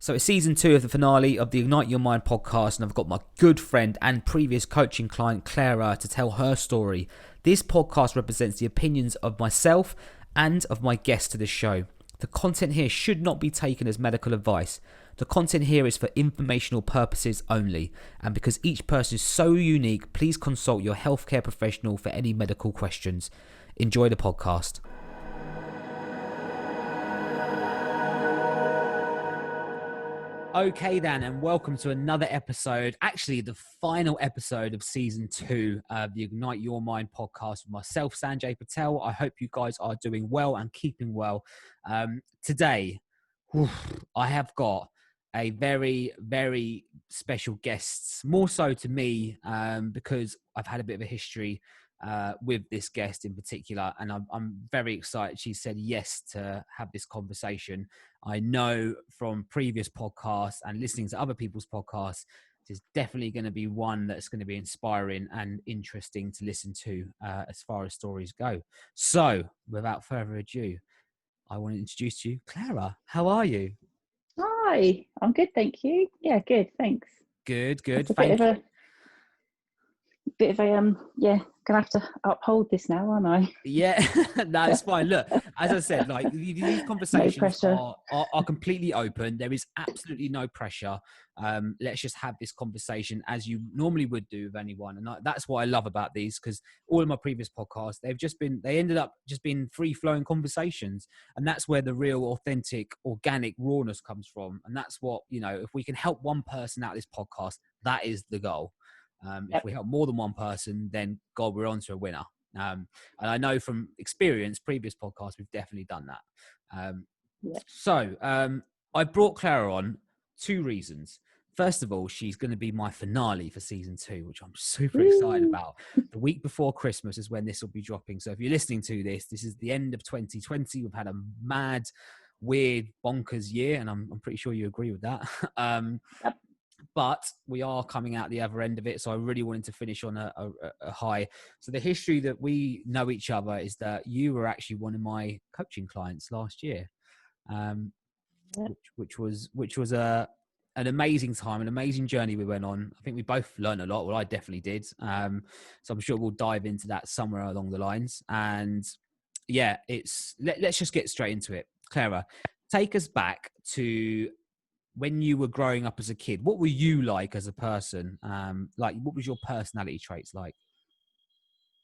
So it's season 2 of the finale of the Ignite Your Mind podcast, and I've got my good friend and previous coaching client, Clara, to tell her story. This podcast represents the opinions of myself and of my guests to the show. The content here should not be taken as medical advice. The content here is for informational purposes only, and because each person is so unique, please consult your healthcare professional for any medical questions. Enjoy the podcast. Okay then, and welcome to another episode, actually the final episode of season 2 of the Ignite Your Mind podcast with myself, Sanjay Patel. I hope you guys are doing well and keeping well. Today, I have got a very, very special guest, more so to me, because I've had a bit of a history with this guest in particular, and I'm very excited she said yes to have this conversation. I know from previous podcasts and listening to other people's podcasts, there's definitely going to be one that's going to be inspiring and interesting to listen to as far as stories go. So without further ado, I want to introduce you, Clara. How are you? Hi, I'm good, thank you. Yeah, good, thanks. Good. That's a Thank you. Gonna have to uphold this now, aren't I? Yeah, no, it's fine. Look, as I said, like these No conversations pressure. are completely open. There is absolutely no pressure. Let's just have this conversation as you normally would do with anyone, and that's what I love about these, because all of my previous podcasts, they ended up just being free flowing conversations, and that's where the real, authentic, organic rawness comes from, and that's what, you know. If we can help one person out of this podcast, that is the goal. If we help more than one person, then God, we're on to a winner. And I know from experience, previous podcasts, we've definitely done that. Yep. So I brought Clara on 2 reasons. First of all, she's going to be my finale for season 2, which I'm super excited about. The week before Christmas is when this will be dropping. So if you're listening to this is the end of 2020. We've had a mad, weird, bonkers year, and I'm pretty sure you agree with that. Yep. But we are coming out the other end of it, so I really wanted to finish on a high. So the history that we know each other is that you were actually one of my coaching clients last year, Yep. which was an amazing time, an amazing journey we went on. I think we both learned a lot. Well, I definitely did. So I'm sure we'll dive into that somewhere along the lines. And yeah, let's just get straight into it. Clara, take us back to when you were growing up as a kid. What were you like as a person? Like, what was your personality traits like?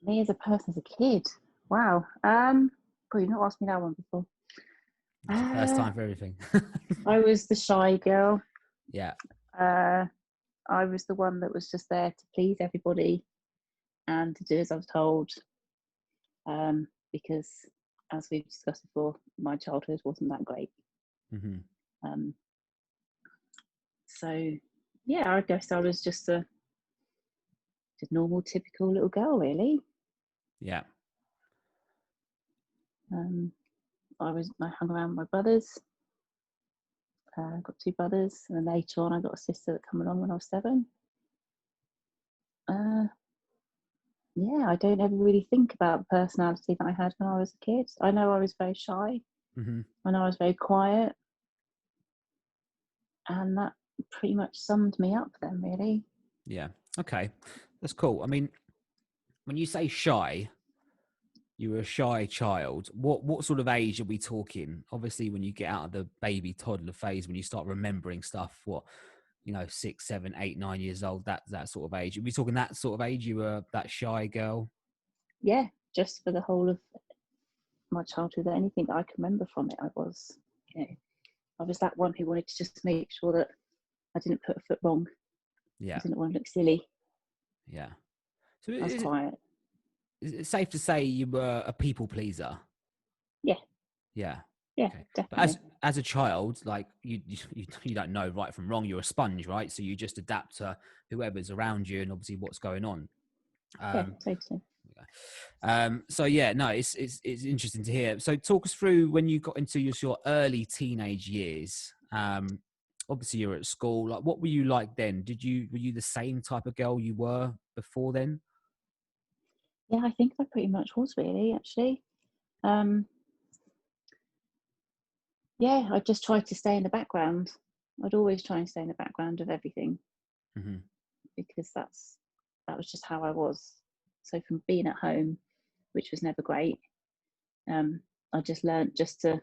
Me as a person, as a kid. Wow. You've not asked me that one before. It's the first time for everything. I was the shy girl. Yeah. I was the one that was just there to please everybody and to do as I was told. Because, as we've discussed before, my childhood wasn't that great. Mm-hmm. So, yeah, I guess I was just a normal, typical little girl, really. Yeah. I hung around with my brothers. I've got 2 brothers, and then later on I got a sister that came along when I was 7. I don't ever really think about the personality that I had when I was a kid. I know I was very shy. Mm-hmm. I know I was very quiet, and that pretty much summed me up then, really. Yeah. Okay. That's cool. I mean, when you say shy, you were a shy child. What sort of age are we talking? Obviously, when you get out of the baby toddler phase, when you start remembering stuff, 6, 7, 8, 9 years old, that sort of age. Are we talking that sort of age? You were that shy girl? Yeah, just for the whole of my childhood, anything that I can remember from it, I was that one who wanted to just make sure that I didn't put a foot wrong. Yeah. I didn't want to look silly. Yeah. So I was quiet. is it safe to say you were a people pleaser? Yeah. Yeah. Yeah, Okay. definitely. But as a child, like you don't know right from wrong. You're a sponge, right? So you just adapt to whoever's around you and obviously what's going on. Yeah, totally. So yeah, no, it's interesting to hear. So talk us through when you got into your early teenage years. Obviously you're at school. Like, what were you like then? Were you the same type of girl you were before then? Yeah, I think I pretty much was, really, actually. I just tried to stay in the background. I'd always try and stay in the background of everything, Mm-hmm. because that was just how I was. So from being at home, which was never great, I just learned just to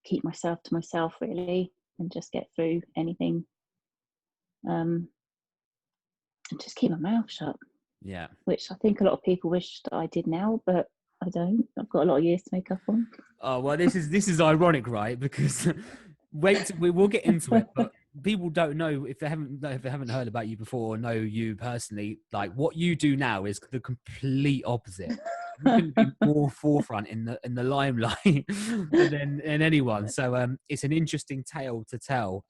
keep myself to myself, really, and just get through anything, and just keep my mouth shut. Yeah. Which I think a lot of people wish that I did now, but I don't. I've got a lot of years to make up on. Oh well, this is ironic, right? Because we will get into it, but people don't know if they haven't heard about you before or know you personally. Like what you do now is the complete opposite. You couldn't be more forefront in the limelight than anyone. So it's an interesting tale to tell.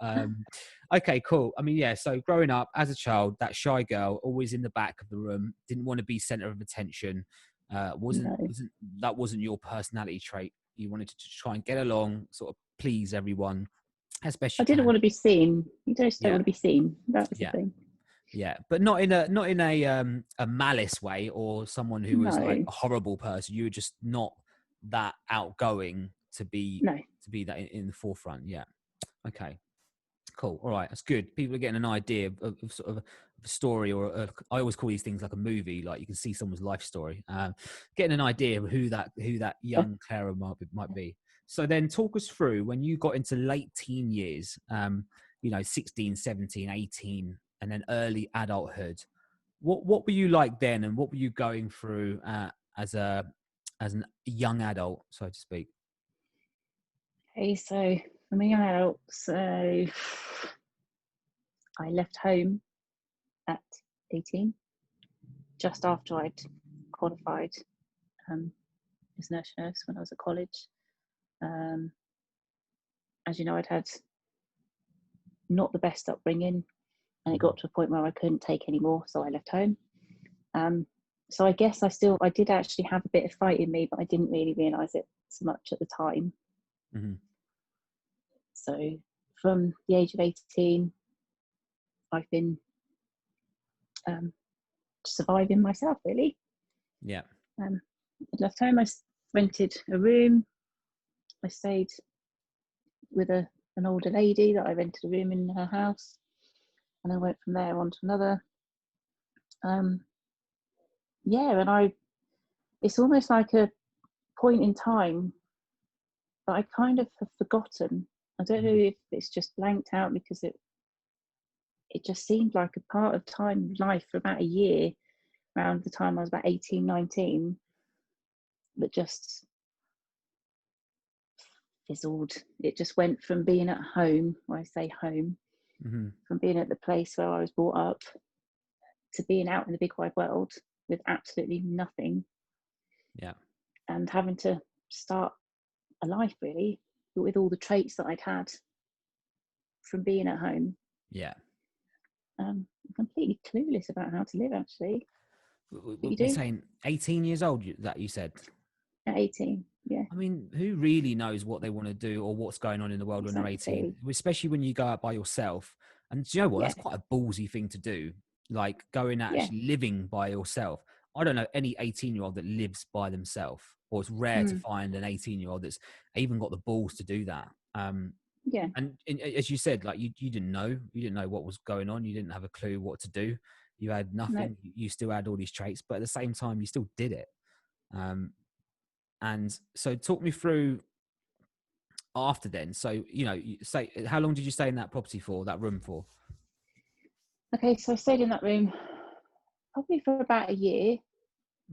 Okay, cool. I mean, yeah. So growing up as a child, that shy girl, always in the back of the room, didn't want to be center of attention. Wasn't No. that wasn't your personality trait? You wanted to try and get along, sort of please everyone as best I you didn't can. want to be seen. You just don't Yeah, want to be seen. That was the yeah, thing. yeah. But not in a malice way or someone who was like No, a horrible person. You were just not that outgoing to be no. that in the forefront. Yeah. Okay. Cool. All right. That's good. People are getting an idea of sort of a story, or I always call these things like a movie. Like you can see someone's life story, getting an idea of who that young Clara might be. So then talk us through when you got into late teen years, 16, 17, 18, and then early adulthood. What were you like then, and what were you going through as a young adult, so to speak? Okay, so I'm a young adult. So I left home at 18, just after I'd qualified as nurse when I was at college. Um, as you know, I'd had not the best upbringing, and it got to a point where I couldn't take any more, so I left home. So I guess I did actually have a bit of fight in me, but I didn't really realise it so much at the time. Mm-hmm. So from the age of 18, I've been surviving myself, really. Yeah. I left home, I rented a room. I stayed with an older lady that I rented a room in her house, and I went from there on to another. And it's almost like a point in time that I kind of have forgotten. I don't know if it's just blanked out, because it just seemed like a part of life for about a year, around the time I was about 18, 19, that just fizzled. It just went from being at home, when I say home, Mm-hmm. from being at the place where I was brought up, to being out in the big wide world with absolutely nothing, Yeah. and having to start a life, really, with all the traits that I'd had from being at home. Yeah. Completely clueless about how to live, actually. But you We're do saying 18 years old, that you said. at 18, yeah, I mean, who really knows what they want to do or what's going on in the world when they're 18? exactly, Especially when you go out by yourself. And do you know what? yeah, That's quite a ballsy thing to do. Like going out, yeah, actually living by yourself. I don't know any 18-year-old that lives by themselves, or it's rare to mm, find an 18-year-old that's even got the balls to do that. yeah, And as you said, like you didn't know what was going on. You didn't have a clue what to do. You had no. nothing. You still had all these traits, but at the same time, you still did it. And so talk me through after then. So, you say, how long did you stay in that property for, that room for? Okay, so I stayed in that room probably for about a year.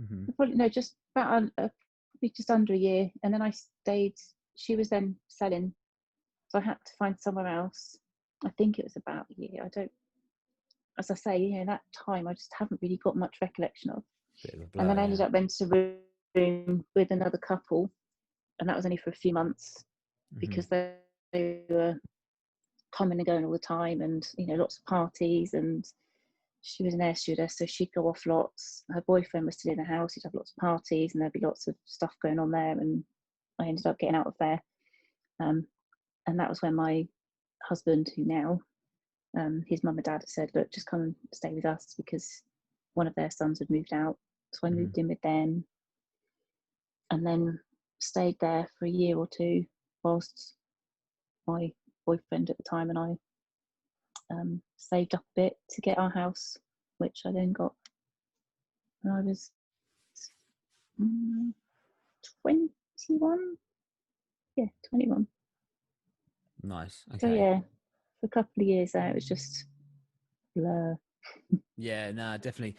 Mm-hmm. Probably no, just about probably just under a year, and then I stayed. She was then selling, so I had to find somewhere else. I think it was about a year. I don't, as I say, that time I just haven't really got much recollection of. Bit of a And blur, then I yeah. ended up renting a room with another couple, and that was only for a few months, Mm-hmm. because they were coming and going all the time, and lots of parties, and she was an air stewardess, so she'd go off lots. Her boyfriend was still in the house. He'd have lots of parties, and there'd be lots of stuff going on there, and I ended up getting out of there. And that was when my husband, who now, his mum and dad had said, look, just come and stay with us, because one of their sons had moved out. So I Mm-hmm. moved in with them, and then stayed there for a year or two whilst my boyfriend at the time and I saved up a bit to get our house, which I then got when I was 21. Yeah, 21. Nice. Okay. So yeah, for a couple of years there, it was just blur. Yeah, no, definitely.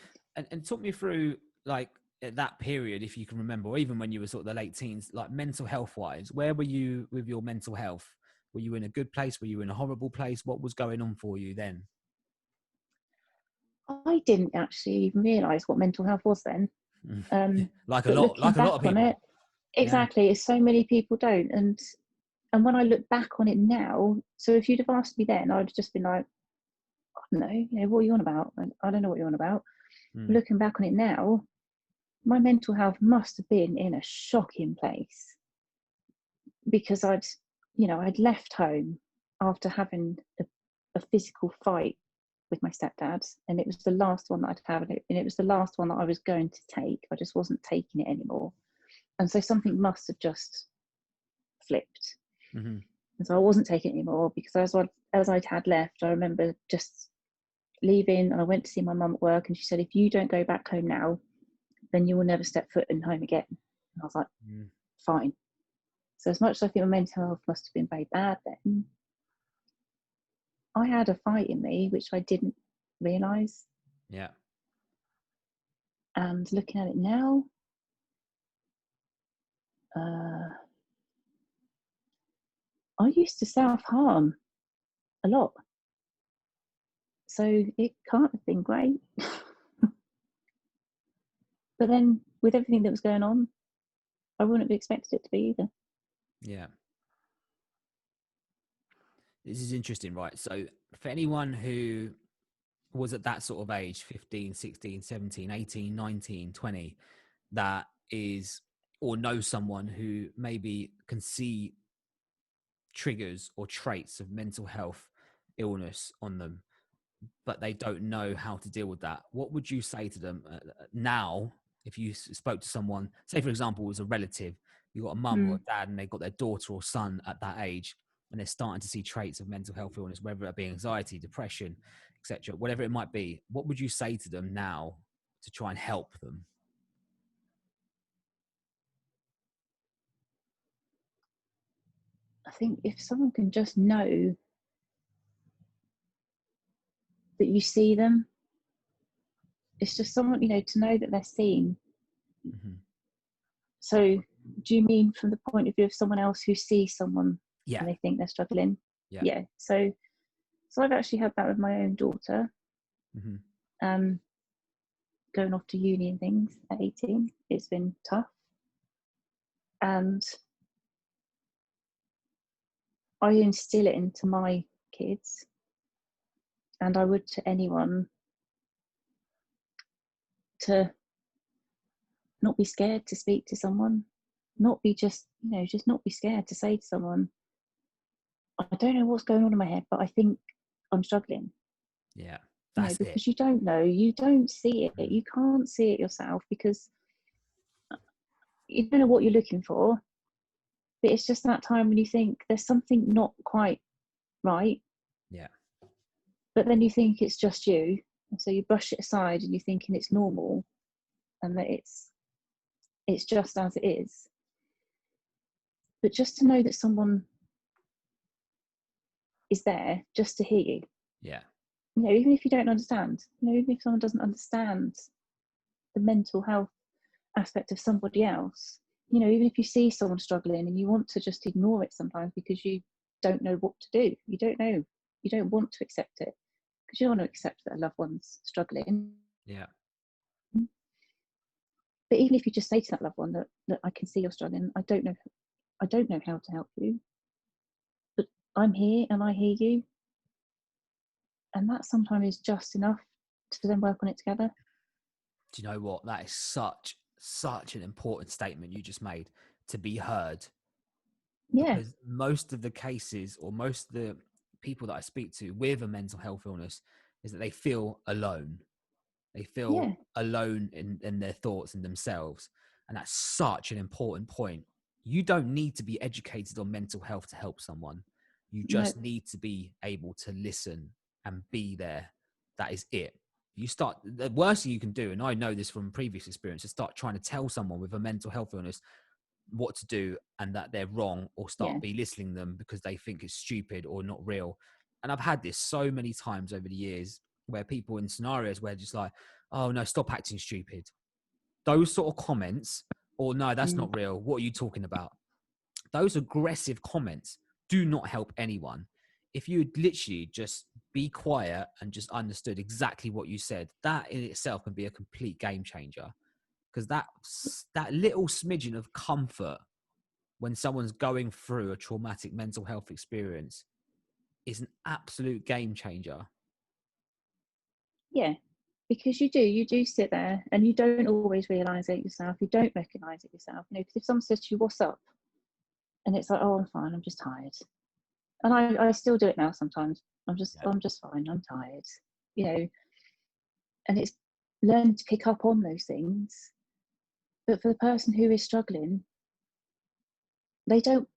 And talk me through, like, at that period, if you can remember, or even when you were sort of the late teens, like mental health wise, where were you with your mental health? Were you in a good place? Were you in a horrible place? What was going on for you then? I didn't actually even realise what mental health was then. Like a But lot, looking like a lot of back on people. it, Yeah. exactly, so many people don't. And when I look back on it now, so if you'd have asked me then, I'd have just been like, I don't know, what are you on about? I don't know what you're on about. Mm. Looking back on it now, my mental health must have been in a shocking place because I'd left home after having a physical fight with my stepdad, and it was the last one that I'd had, and it was the last one that I was going to take. I just wasn't taking it anymore, and so something must have just flipped. Mm-hmm. And so I wasn't taking it anymore because as I'd had left, I remember just leaving, and I went to see my mum at work, and she said, "If you don't go back home now, then you will never step foot in home again." And I was like, fine. So as much as I think my mental health must have been very bad then, I had a fight in me which I didn't realise. Yeah. And looking at it now, I used to self-harm a lot. So it can't have been great. But then with everything that was going on, I wouldn't have expected it to be either. Yeah. This is interesting, right? So for anyone who was at that sort of age, 15, 16, 17, 18, 19, 20, that is, or know someone who maybe can see triggers or traits of mental health illness on them, but they don't know how to deal with that, what would you say to them now? If you spoke to someone, say for example it was a relative, you got a mum or a dad and they've got their daughter or son at that age, and they're starting to see traits of mental health illness, whether it be anxiety, depression, etc., whatever it might be, what would you say to them now to try and help them? I think if someone can just know that you see them, it's just someone, to know that they're seen. Mm-hmm. So do you mean from the point of view of someone else who sees someone Yeah. and they think they're struggling? Yeah. So I've actually had that with my own daughter. Mm-hmm. Going off to uni and things at 18, it's been tough. And I instill it into my kids, and I would to anyone, to not be scared to speak to someone, not be just not be scared to say to someone, I don't know what's going on in my head, but I think I'm struggling. Yeah, that's it. Because you don't know, you don't see it, you can't see it yourself because you don't know what you're looking for. But it's just that time when you think there's something not quite right. Yeah. But then you think it's just you, and so you brush it aside and you're thinking it's normal and that it's just as it is. But just to know that someone is there just to hear you. Yeah. Even if you don't understand, even if someone doesn't understand the mental health aspect of somebody else, even if you see someone struggling and you want to just ignore it sometimes because you don't know what to do, you don't know, you don't want to accept it because you don't want to accept that a loved one's struggling. Yeah. But even if you just say to that loved one that I can see you're struggling, I don't know how to help you, but I'm here and I hear you. And that sometimes is just enough to then work on it together. Do you know what? That is such an important statement you just made, to be heard. Yeah. Because most of the cases, or most of the people that I speak to with a mental health illness, is that they feel alone. They feel alone in their thoughts and themselves. And that's such an important point. You don't need to be educated on mental health to help someone. You No. just need to be able to listen and be there. That is it. You start, the worst thing you can do, and I know this from previous experience, is start trying to tell someone with a mental health illness what to do and that they're wrong, or start Yeah. belittling them because they think it's stupid or not real. And I've had this so many times over the years where people in scenarios where just like, oh no, stop acting stupid. Those sort of comments, or no, that's Mm. not real. What are you talking about? Those aggressive comments do not help anyone. If you would literally just be quiet and just understood exactly what you said, that in itself can be a complete game changer. Because that little smidgen of comfort when someone's going through a traumatic mental health experience is an absolute game changer. Yeah, because you do sit there and you don't always realise it yourself. You don't recognise it yourself. You know, because if someone says to you, "What's up?" and it's like, "Oh, I'm fine. I'm just tired," and I still do it now sometimes. Yeah. I'm just fine. I'm tired. You know, and it's learn to pick up on those things. But for the person who is struggling, they don't.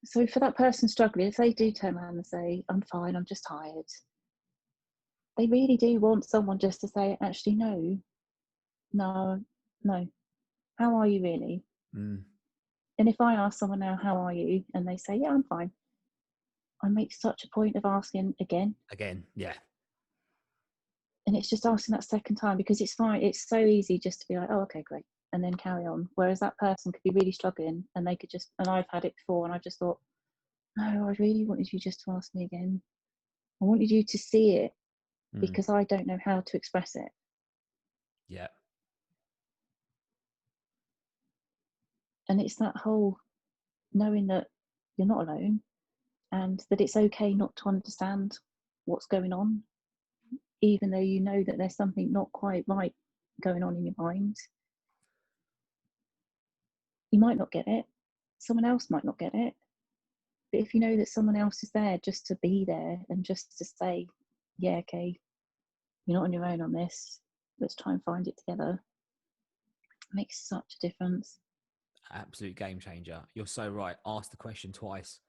So for that person struggling, if they do turn around and say, "I'm fine. I'm just tired," they really do want someone just to say, "Actually, no, no, no. How are you really?" Mm. And if I ask someone now, "How are you?" and they say, "Yeah, I'm fine," I make such a point of asking again. Again, yeah. And it's just asking that second time because it's fine. It's so easy just to be like, "Oh, okay, great," and then carry on. Whereas that person could be really struggling and they could just, and I've had it before, and I just thought, "No, I really wanted you just to ask me again. I wanted you to see it Mm. because I don't know how to express it." Yeah. And it's that whole knowing that you're not alone and that it's okay not to understand what's going on, even though you know that there's something not quite right going on in your mind. You might not get it, someone else might not get it, but if you know that someone else is there just to be there and just to say, "Yeah, okay, you're not on your own on this, let's try and find it together," it makes such a difference. Absolute game changer. You're so right. Ask the question twice.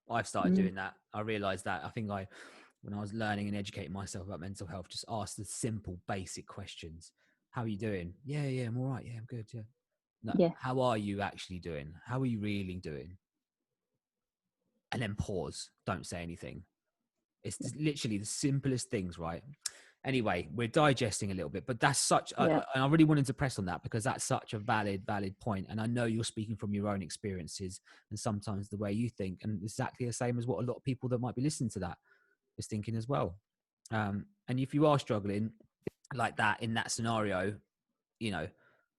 I've started Mm, doing that. I realized that. I think when I was learning and educating myself about mental health, just ask the simple, basic questions. How are you doing? Yeah, yeah, I'm all right. Yeah, I'm good. Yeah. No, yeah, how are you actually doing? How are you really doing? And then pause. Don't say anything. It's literally the simplest things, right? Anyway, we're digesting a little bit, but that's such, yeah, and I really wanted to press on that because that's such a valid point. And I know you're speaking from your own experiences and sometimes the way you think, and exactly the same as what a lot of people that might be listening to that is thinking as well. And if you are struggling like that in that scenario, you know,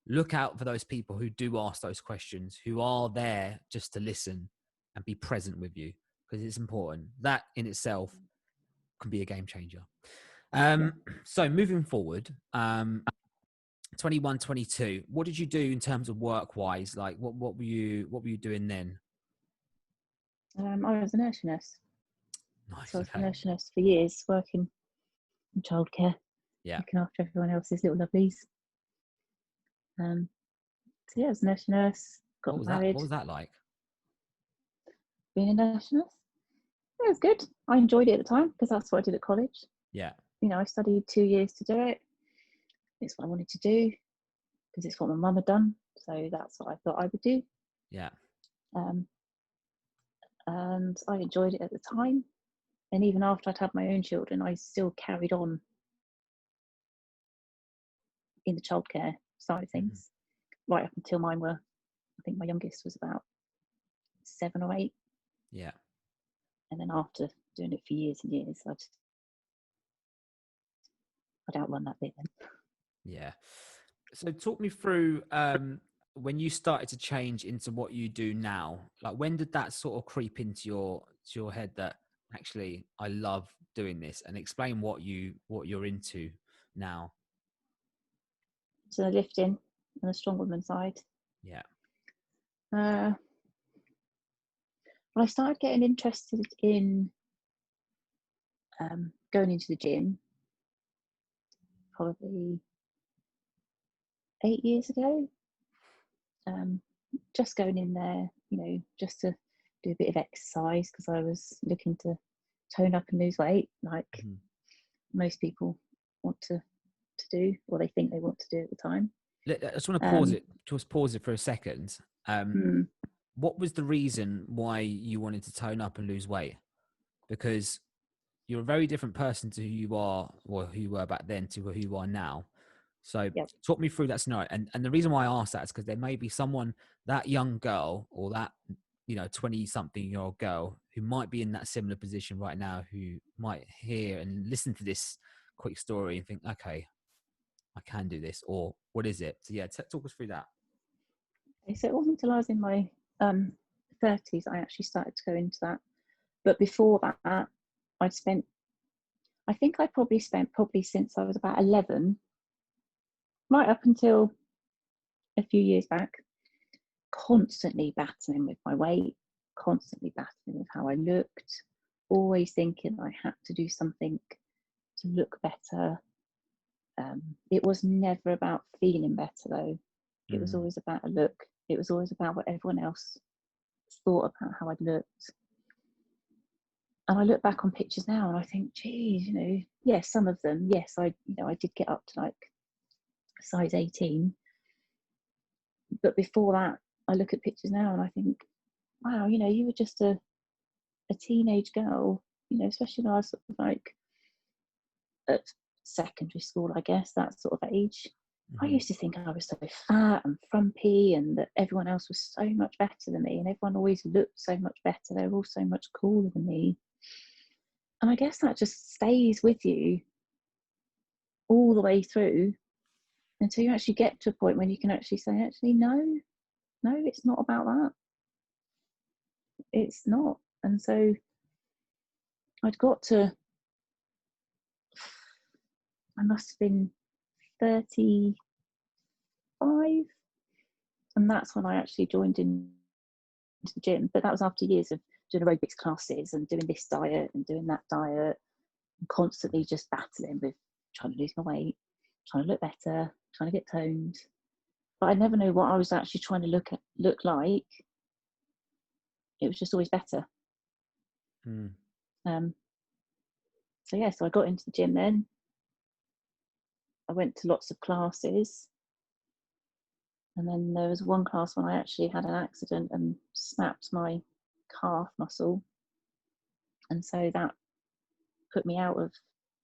look out for those people who do ask those questions, who are there just to listen and be present with you, because it's important. That in itself can be a game changer. yeah. So moving forward, 21, 22, what did you do in terms of work wise? Like what were you doing then? I was a nursery nurse. So Nice. I was a Okay. nursery nurse for years, working in childcare, Yeah. looking after everyone else's little lovelies. So yeah, I was a nursery nurse, What got was that? married, What was that like? being a nursery nurse. It was good. I enjoyed it at the time because that's what I did at college. Yeah. You know, I studied 2 years to do it. It's what I wanted to do because it's what my mum had done. So that's what I thought I would do. Yeah. Um, and I enjoyed it at the time. And even after I'd had my own children, I still carried on in the childcare side of Mm. things right up until mine were, I think my youngest was about 7 or 8. Yeah. And then after doing it for years and years, I'd outrun that bit then. Yeah. So talk me through when you started to change into what you do now. Like when did that sort of creep into your head that actually I love doing this, and explain what you're into now. So the lifting and the strong woman side. Yeah. Uh, well, I started getting interested in going into the gym probably 8 years ago. Just going in there, you know, just to do a bit of exercise because I was looking to tone up and lose weight, like most people want to do, or they think they want to do at the time. I just want to pause it for a second. Mm, What was the reason why you wanted to tone up and lose weight? Because you're a very different person to who you are, or who you were back then, to who you are now. So yep. talk me through that scenario. And the reason why I ask that is because there may be someone, that young girl, or that 20-something-year-old girl, who might be in that similar position right now, who might hear and listen to this quick story and think, okay, I can do this, or what is it? So yeah, talk us through that. Okay, so it wasn't until I was in my 30s I actually started to go into that. But before that, I think I probably spent since I was about 11, right up until a few years back, constantly battling with my weight, constantly battling with how I looked, always thinking I had to do something to look better. It was never about feeling better though. It was always about a look. It was always about what everyone else thought about how I'd looked. And I look back on pictures now and I think, geez, yes, some of them, yes, I did get up to like size 18. But before that, I look at pictures now and I think, wow, you were just a teenage girl, especially when I was sort of like at secondary school, I guess, that sort of age. I used to think I was so fat and frumpy and that everyone else was so much better than me and everyone always looked so much better. They were all so much cooler than me. And I guess that just stays with you all the way through until you actually get to a point when you can actually say, actually, no, it's not about that. It's not. And so I'd got to, I must have been 35, and that's when I actually joined into the gym. But that was after years of doing aerobics classes and doing this diet and doing that diet, and constantly just battling with trying to lose my weight, trying to look better, trying to get toned. But I never knew what I was actually trying to look like. It was just always better. So yeah, so I got into the gym then. I went to lots of classes. And then there was one class when I actually had an accident and snapped my calf muscle. And so that put me out of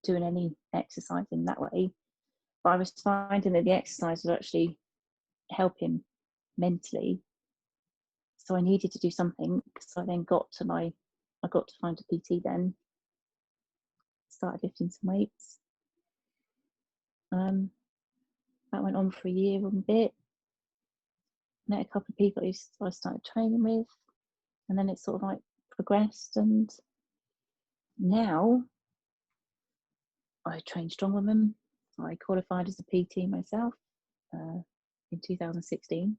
doing any exercising that way. But I was finding that the exercise was actually helping mentally. So I needed to do something. So I then got to find a PT then. Started lifting some weights. That went on for a year and a bit. Met a couple of people who I started training with, and then it sort of like progressed. And now I train strong women. I qualified as a PT myself in 2016.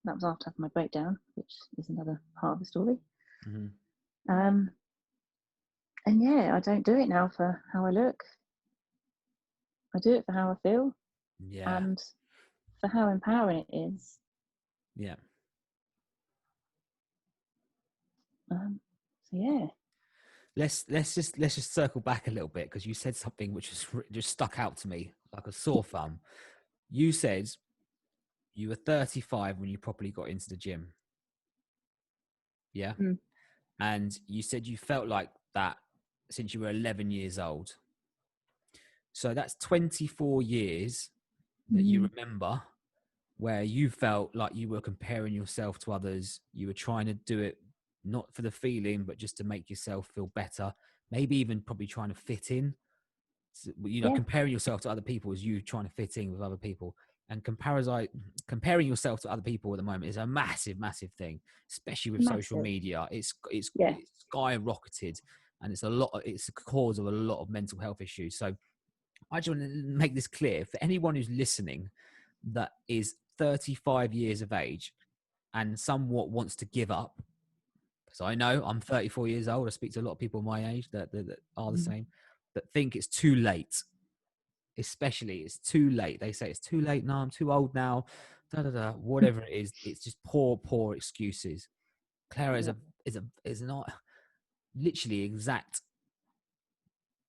That was after having my breakdown, which is another part of the story. And yeah, I don't do it now for how I look. I do it for how I feel. Yeah. And for how empowering it is. Yeah. So yeah. Let's just circle back a little bit, because you said something which just stuck out to me like a sore thumb. You said you were 35 when you properly got into the gym. Yeah. And you said you felt like that since you were 11 years old. So that's 24 years that you remember where you felt like you were comparing yourself to others. You were trying to do it not for the feeling, but just to make yourself feel better. Maybe even probably trying to fit in. So, comparing yourself to other people is you trying to fit in with other people. And comparing yourself to other people at the moment is a massive, massive thing, especially with social media. It's skyrocketed, and it's the cause of a lot of mental health issues. So I just want to make this clear for anyone who's listening that is 35 years of age and somewhat wants to give up. So I know I'm 34 years old. I speak to a lot of people my age that are the same, that think it's too late. Especially, it's too late. They say it's too late. No, I'm too old now. Whatever it is, it's just poor excuses. Clara is is not literally exact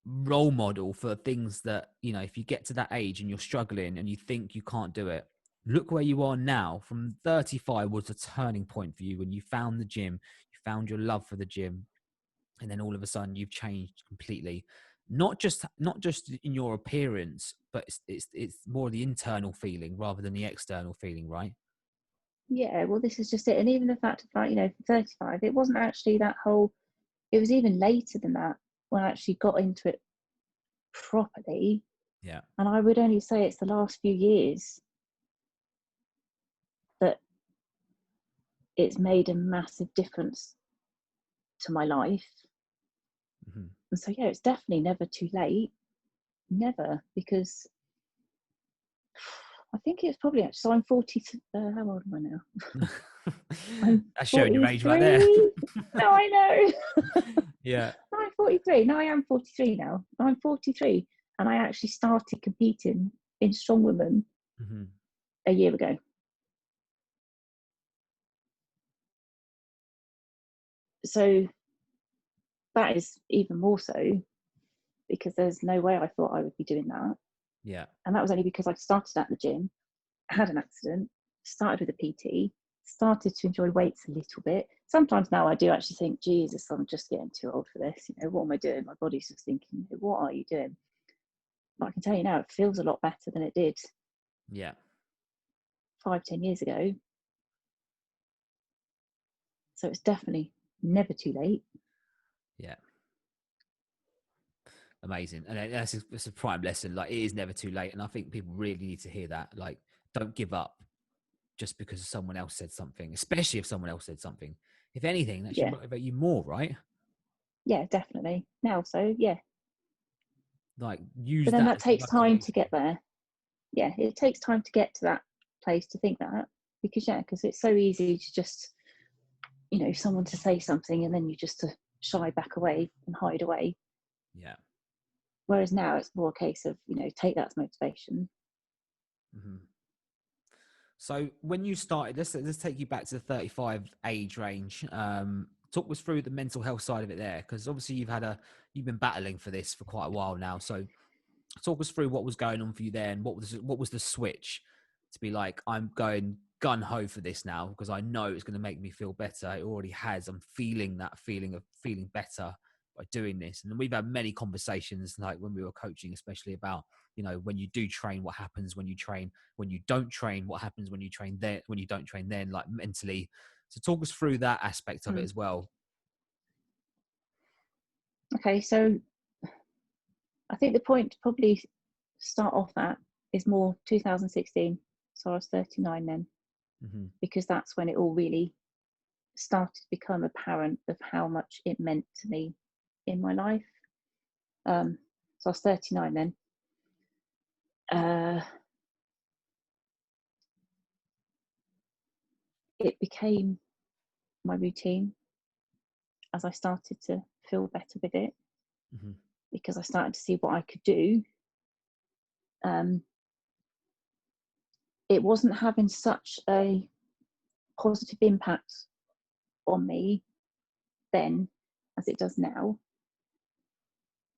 role model for things that, you know, if you get to that age and you're struggling and you think you can't do it, look where you are now. From 35 was a turning point for you when you found the gym, you found your love for the gym, and then all of a sudden you've changed completely. Not just in your appearance, but it's more the internal feeling rather than the external feeling, right? Yeah, well, this is just it. And even the fact of, like, you know, 35, it wasn't actually that whole, it was even later than that when I actually got into it properly. Yeah. And I would only say it's the last few years that it's made a massive difference to my life. Mm-hmm. And so, yeah, it's definitely never too late. Never, because I think it's probably actually, so I'm 40, how old am I now? I'm That's showing your age right there. 43. No, I know. Yeah. No, I'm 43. No, I am 43 now. I'm 43. And I actually started competing in Strong Women Mm-hmm. a year ago. So that is even more so because there's no way I thought I would be doing that. Yeah. And that was only because I started at the gym, had an accident, started with a PT, started to enjoy weights a little bit. Sometimes now I do actually think, Jesus, I'm just getting too old for this. You know, what am I doing? My body's just thinking, what are you doing? But I can tell you now, it feels a lot better than it did Yeah. 5-10 years ago. So it's definitely never too late. Yeah. Amazing. And that's a prime lesson. Like, it is never too late. And I think people really need to hear that. Like, don't give up just because someone else said something, especially if someone else said something. If anything, that should Yeah, motivate you more, right? yeah, definitely. Now, so yeah. Like, But use then that that as takes time to motivation. get there. Yeah, it takes time to get to that place to think that because it's so easy to just, you know, someone to say something and then you just to shy back away and hide away. Yeah. Whereas now it's more a case of, you know, take that as motivation. Mm-hmm. So when you started, let's take you back to the 35 age range. Talk us through the mental health side of it there, because obviously you've been battling for this for quite a while now. So talk us through what was going on for you there, and what was the switch to be like, I'm going gun ho for this now because I know it's going to make me feel better. It already has. I'm feeling that feeling of feeling better by doing this. And we've had many conversations, like when we were coaching, especially about, you know, when you do train, what happens when you train, when you don't train, what happens when you train, then when you don't train, then, like, mentally. So talk us through that aspect of it Mm. as well. Okay, so I think the point to probably start off at is more 2016. So I was 39 then, Mm-hmm. because that's when it all really started to become apparent of how much it meant to me in my life. So I was 39 then. It became my routine as I started to feel better with it, Mm-hmm. because I started to see what I could do. Um, it wasn't having such a positive impact on me then as it does now,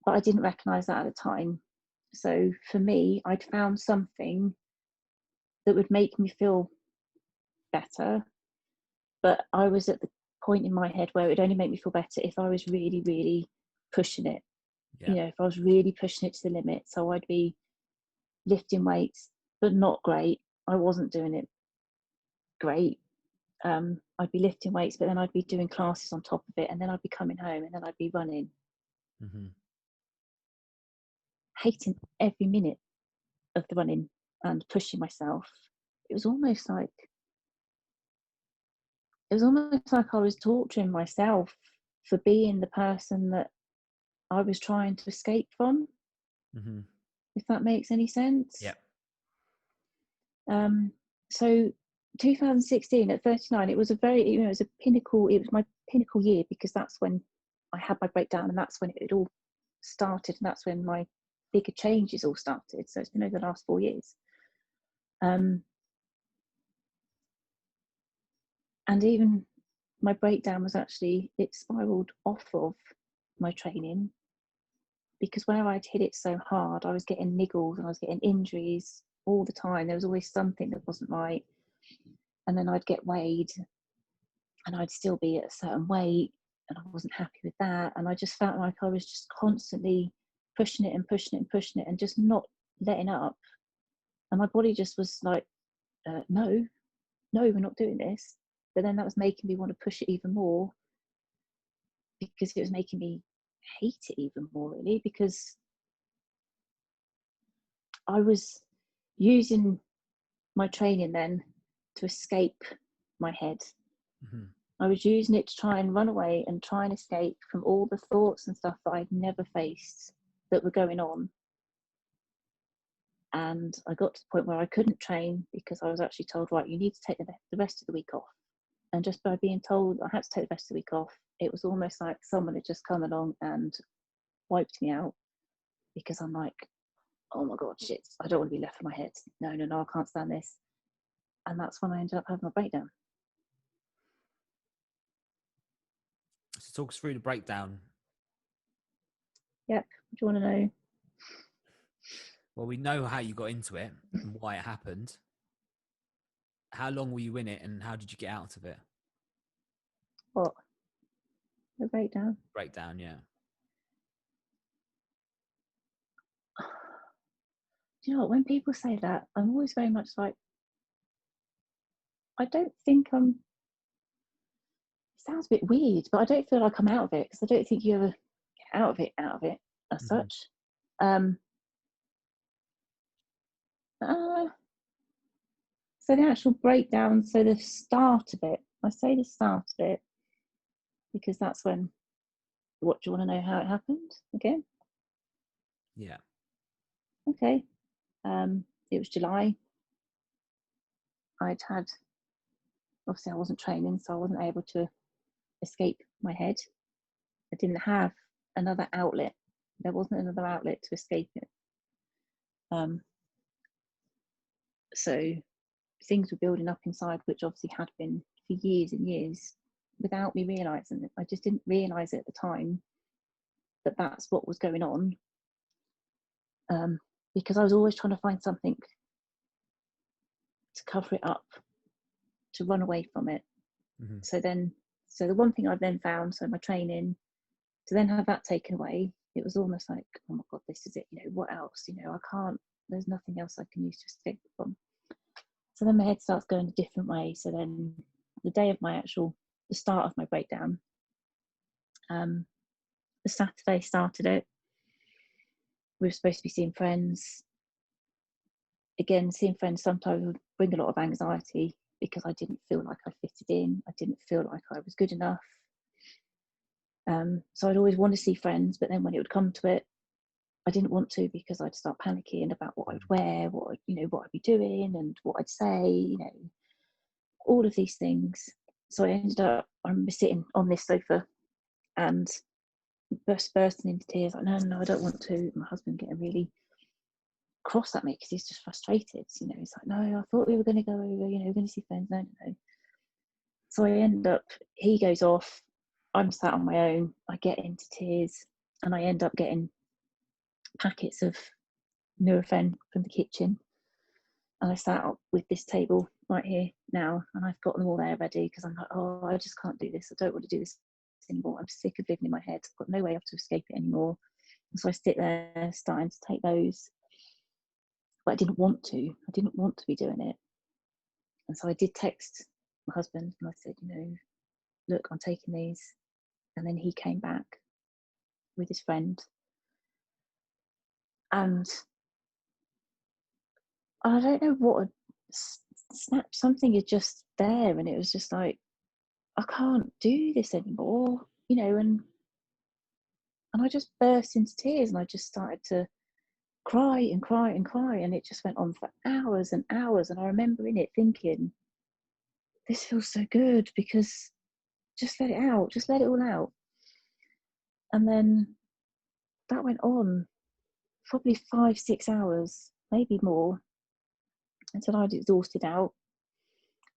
but I didn't recognize that at the time. So for me, I'd found something that would make me feel better, but I was at the point in my head where it would only make me feel better if I was really, really pushing it. Yeah. You know, if I was really pushing it to the limit. So I'd be lifting weights, but not great. I wasn't doing it great. I'd be lifting weights, but then I'd be doing classes on top of it, and then I'd be coming home, and then I'd be running, Mm-hmm. hating every minute of the running and pushing myself. It was almost like I was torturing myself for being the person that I was trying to escape from, Mm-hmm. if that makes any sense. Yeah. Um, so 2016 at 39, it was it was a pinnacle. It was my pinnacle year because that's when I had my breakdown, and that's when it all started, and that's when my bigger changes all started. So it's been over the last 4 years. And even my breakdown was actually, it spiraled off of my training, because where I'd hit it so hard, I was getting niggles and I was getting injuries all the time. There was always something that wasn't right. And then I'd get weighed and I'd still be at a certain weight and I wasn't happy with that. And I just felt like I was just constantly pushing it and pushing it and pushing it and just not letting up. And my body just was like, no, we're not doing this. But then that was making me want to push it even more, because it was making me hate it even more, really, because I was using my training then to escape my head. Mm-hmm. I was using it to try and run away and try and escape from all the thoughts and stuff that I'd never faced that were going on. And I got to the point where I couldn't train because I was actually told, right, you need to take the rest of the week off. And just by being told I had to take the rest of the week off, it was almost like someone had just come along and wiped me out, because I'm like, oh my God, shit, I don't want to be left on my head. No, I can't stand this. And that's when I ended up having a breakdown. So talk us through the breakdown. Yep. Do you want to know? Well, we know how you got into it and why it happened. How long were you in it and how did you get out of it? What? The breakdown? Breakdown, yeah. Do you know what? When people say that, I'm always very much like, I don't think it sounds a bit weird, but I don't feel like I'm out of it, because I don't think you ever get out of it as such. So the actual breakdown, so the start of it, I say the start of it because that's when, what, do you want to know how it happened again? Yeah. Okay. It was July. Obviously I wasn't training, so I wasn't able to escape my head. I didn't have another outlet. There wasn't another outlet to escape it. So things were building up inside, which obviously had been for years and years without me realising it. I just didn't realise at the time that that's what was going on, because I was always trying to find something to cover it up, to run away from it. Mm-hmm. So the one thing I've then found, so my training, to then have that taken away, it was almost like, oh my God, this is it. What else? I can't, there's nothing else I can use to escape from. So then my head starts going a different way. So then the day of the start of my breakdown, the Saturday started it. We were supposed to be seeing friends. Again, seeing friends sometimes would bring a lot of anxiety, because I didn't feel like I fitted in. I didn't feel like I was good enough. So I'd always want to see friends, but then when it would come to it, I didn't want to, because I'd start panicking about what I'd wear, what I'd be doing and what I'd say, all of these things. So I remember sitting on this sofa and bursting into tears, like, no, I don't want to. My husband getting really cross at me because he's just frustrated. He's like, no, I thought we were going to go over, we're going to see friends. No. So I end up, he goes off, I'm sat on my own, I get into tears, and I end up getting packets of Nurofen from the kitchen. And I sat up with this table right here now, and I've got them all there ready, because I'm like, oh, I just can't do this. I don't want to do this anymore. I'm sick of living in my head. I've got no way to escape it anymore. And so I sit there starting to take those, but I didn't want to. I didn't want to be doing it. And so I did text my husband, and I said, look, I'm taking these. And then he came back with his friend, and I don't know what snapped. Something is just there, and it was just like, I can't do this anymore, and I just burst into tears, and I just started to cry and cry and cry, and it just went on for hours and hours. And I remember in it thinking, this feels so good, because just let it out, just let it all out. And then that went on probably 5-6 hours, maybe more, until I'd exhausted out.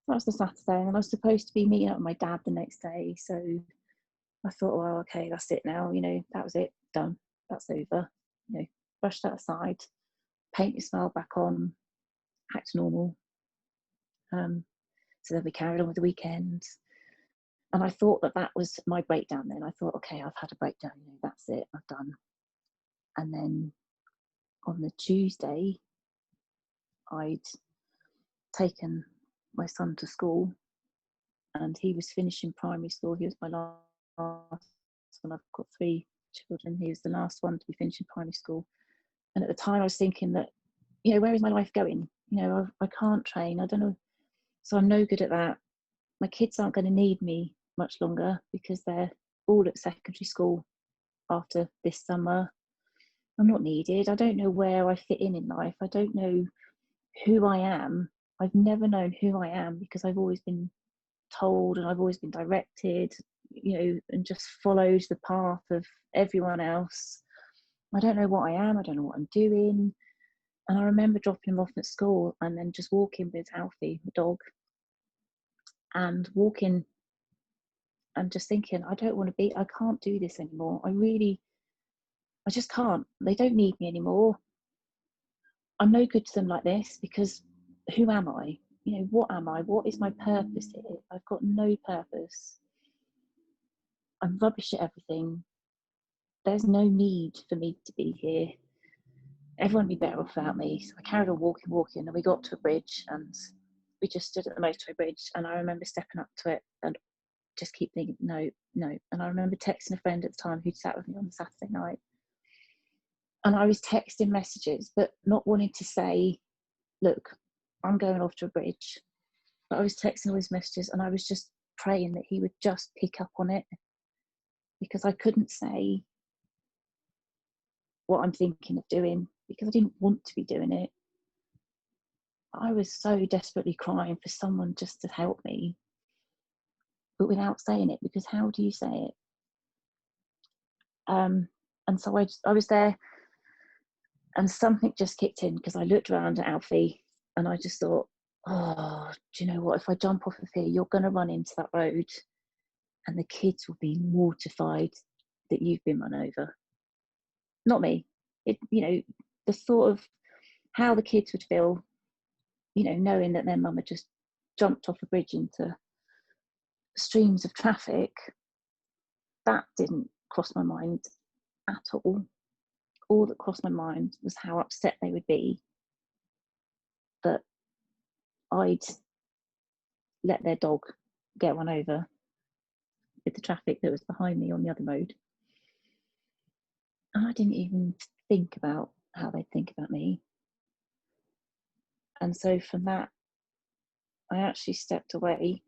That was the Saturday, and I was supposed to be meeting up with my dad the next day. So I thought, well, okay, that's it now. That was it, done. That's over. Brush that aside, paint your smile back on, act normal. So then we carried on with the weekend. And I thought that was my breakdown then. I thought, okay, I've had a breakdown. That's it, I've done. And then on the Tuesday, I'd taken my son to school, and he was finishing primary school. He was my last one. I've got 3 children. He was the last one to be finishing primary school. And at the time I was thinking that, where is my life going? I can't train. I don't know. So I'm no good at that. My kids aren't going to need me much longer because they're all at secondary school after this summer. I'm not needed. I don't know where I fit in life. I don't know who I am. I've never known who I am because I've always been told and I've always been directed, and just followed the path of everyone else. I don't know what I am. I don't know what I'm doing. And I remember dropping him off at school and then just walking with Alfie, the dog, and walking and just thinking, I can't do this anymore. I just can't. They don't need me anymore. I'm no good to them like this because who am I? What am I? What is my purpose here? I've got no purpose. I'm rubbish at everything. There's no need for me to be here. Everyone would be better off without me. So I carried on walking, and we got to a bridge, and we just stood at the motorway bridge, and I remember stepping up to it and just keep thinking, no. And I remember texting a friend at the time who'd sat with me on the Saturday night. And I was texting messages, but not wanting to say, look, I'm going off to a bridge. But I was texting all these messages, and I was just praying that he would just pick up on it, because I couldn't say what I'm thinking of doing because I didn't want to be doing it. I was so desperately crying for someone just to help me, but without saying it, because how do you say it? And so I was there, and something just kicked in because I looked around at Alfie and I just thought, oh, do you know what? If I jump off of here, you're going to run into that road and the kids will be mortified that you've been run over. Not me. The thought of how the kids would feel, knowing that their mum had just jumped off a bridge into streams of traffic, that didn't cross my mind at all. All that crossed my mind was how upset they would be that I'd let their dog get run over with the traffic that was behind me on the other road. And I didn't even think about how they'd think about me. And so from that, I actually stepped away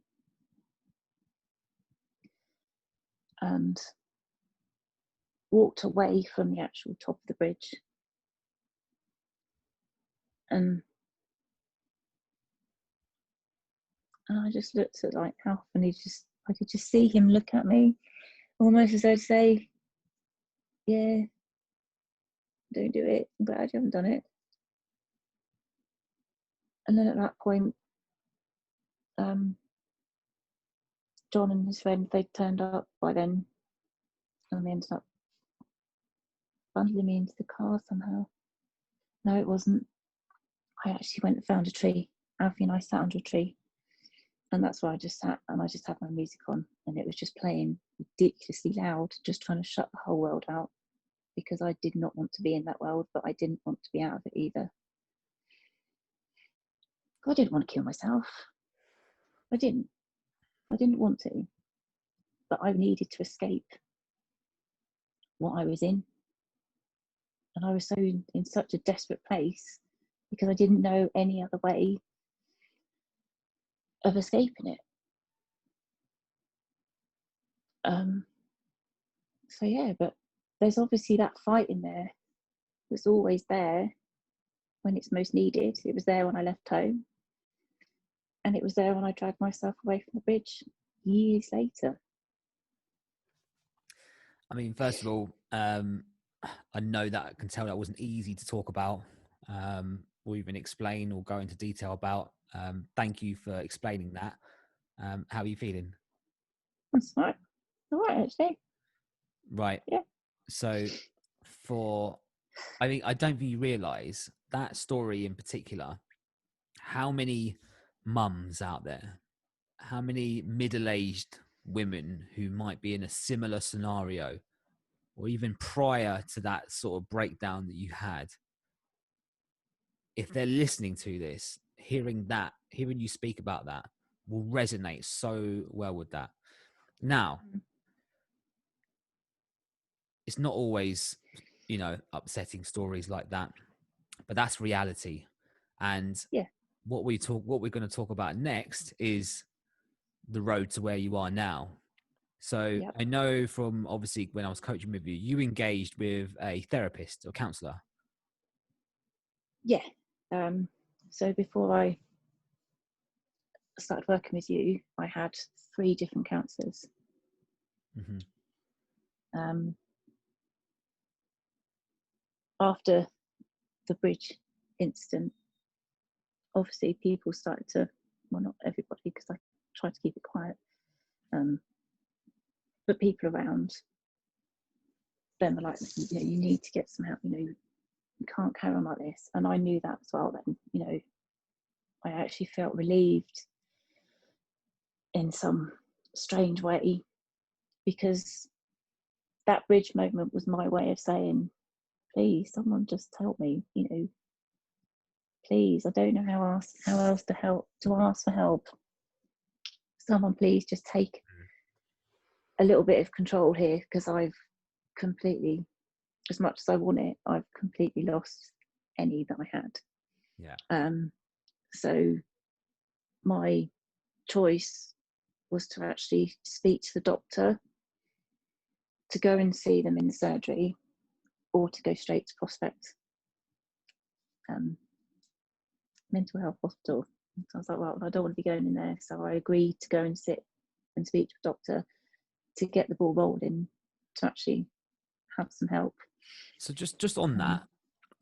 and walked away from the actual top of the bridge. And I just looked at Alf, and I could just see him look at me, almost as though to say, yeah, don't do it. I'm glad you haven't done it. And then at that point, John and his friend, they'd turned up by then, and they ended up bundling me into the car somehow. No, it wasn't. I actually went and found a tree. Alfie and I sat under a tree, and that's where I just sat, and I just had my music on, and it was just playing ridiculously loud, just trying to shut the whole world out, because I did not want to be in that world, but I didn't want to be out of it either. I didn't want to kill myself. I didn't want to, but I needed to escape what I was in. And I was so in such a desperate place because I didn't know any other way of escaping it. So yeah, but there's obviously that fight in there that's always there when it's most needed. It was there when I left home, and it was there when I dragged myself away from the bridge years later. I mean, first of all, I know that I can tell that wasn't easy to talk about. or even explain or go into detail about. Thank you for explaining that. How are you feeling? That's right. All right, actually. Right. Yeah. So I don't think you realize that story in particular, how many mums out there, how many middle-aged women who might be in a similar scenario, or even prior to that sort of breakdown that you had, if they're listening to this, hearing you speak about that, will resonate so well with that. Now, it's not always, upsetting stories like that, but that's reality. And Yeah. what we're going to talk about next is the road to where you are now. So Yep. I know from obviously when I was coaching with you, you engaged with a therapist or counselor. Yeah. So before I started working with you, I had 3 different counsellors. Mm-hmm. After the bridge incident, obviously people started to, well, not everybody, because I tried to keep it quiet, but people around them were like, you need to get some help. You can't carry on like this. And I knew that as well. Then, I actually felt relieved in some strange way, because that bridge moment was my way of saying, please, someone just help me. Please, I don't know how else to ask for help. Someone please just take a little bit of control here, because I've completely, as much as I want it, I've completely lost any that I had. Yeah. So my choice was to actually speak to the doctor, to go and see them in the surgery, or to go straight to Prospect mental health hospital. So I was like, well, I don't want to be going in there. So I agreed to go and sit and speak to a doctor to get the ball rolling, to actually have some help. So just on that,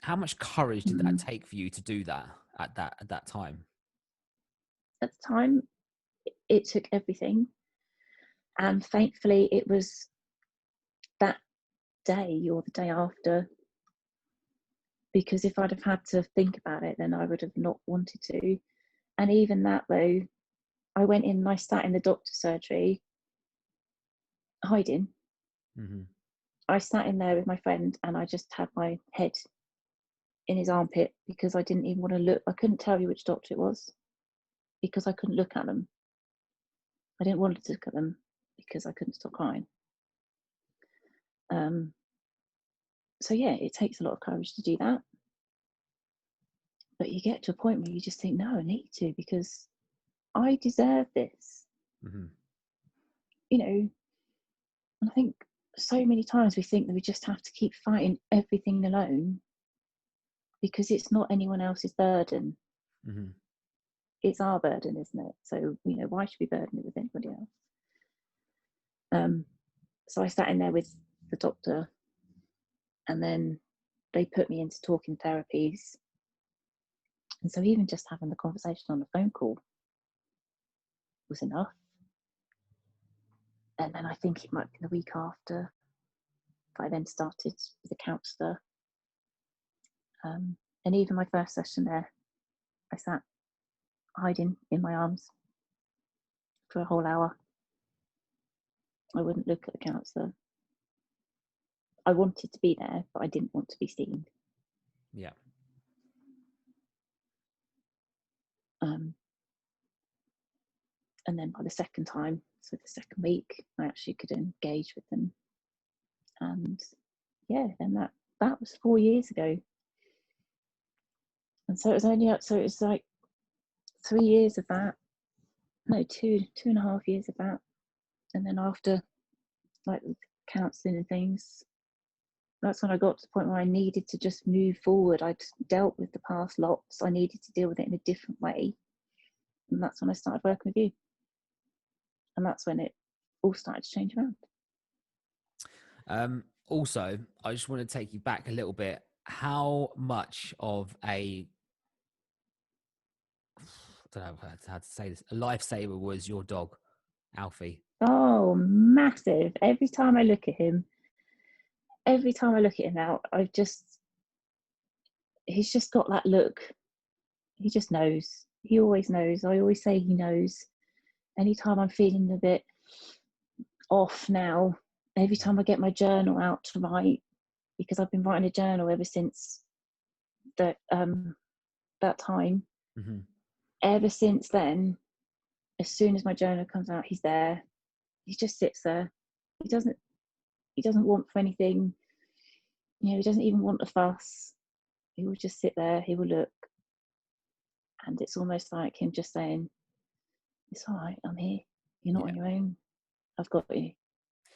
how much courage did that mm, take for you to do that at that time? at the time, it took everything. And thankfully, it was that day or the day after, because if I'd have had to think about it, then I would have not wanted to. And even that, though, I went in and I sat in the doctor's surgery hiding. Mm-hmm. I sat in there with my friend and I just had my head in his armpit, because I didn't even want to look. I couldn't tell you which doctor it was, because I couldn't look at them. I didn't want to look at them because I couldn't stop crying. So yeah, it takes a lot of courage to do that. But you get to a point where you just think, no, I need to, because I deserve this. Mm-hmm. And I think so many times we think that we just have to keep fighting everything alone, because it's not anyone else's burden. Mm-hmm. It's our burden, isn't it? So, why should we burden it with anybody else? So I sat in there with the doctor, and then they put me into talking therapies. And so even just having the conversation on the phone call was enough. And then I think it might be the week after that I then started with a counsellor. And even my first session there, I sat hiding in my arms for a whole hour. I wouldn't look at the counsellor. I wanted to be there, but I didn't want to be seen. Yeah. And then by the second time, so the second week, I actually could engage with them. And yeah, and that was 4 years ago. And so it was like 3 years of that. No, 2.5 years of that. And then after, like, counselling and things, that's when I got to the point where I needed to just move forward. I'd dealt with the past lots. I needed to deal with it in a different way. And that's when I started working with you. And that's when it all started to change around. Also, I just want to take you back a little bit. How much of a I don't know how to say this. A lifesaver was your dog, Alfie. Oh, massive. Every time I look at him now, he's just got that look. He just knows. He always knows. I always say he knows. Anytime I'm feeling a bit off now, every time I get my journal out to write, because I've been writing a journal ever since that time. Mm-hmm. Ever since then, as soon as my journal comes out, he's there. He just sits there. He doesn't want for anything. He doesn't even want a fuss. He will just sit there. He will look, and it's almost like him just saying, "It's all right. I'm here. You're not on your own. I've got you."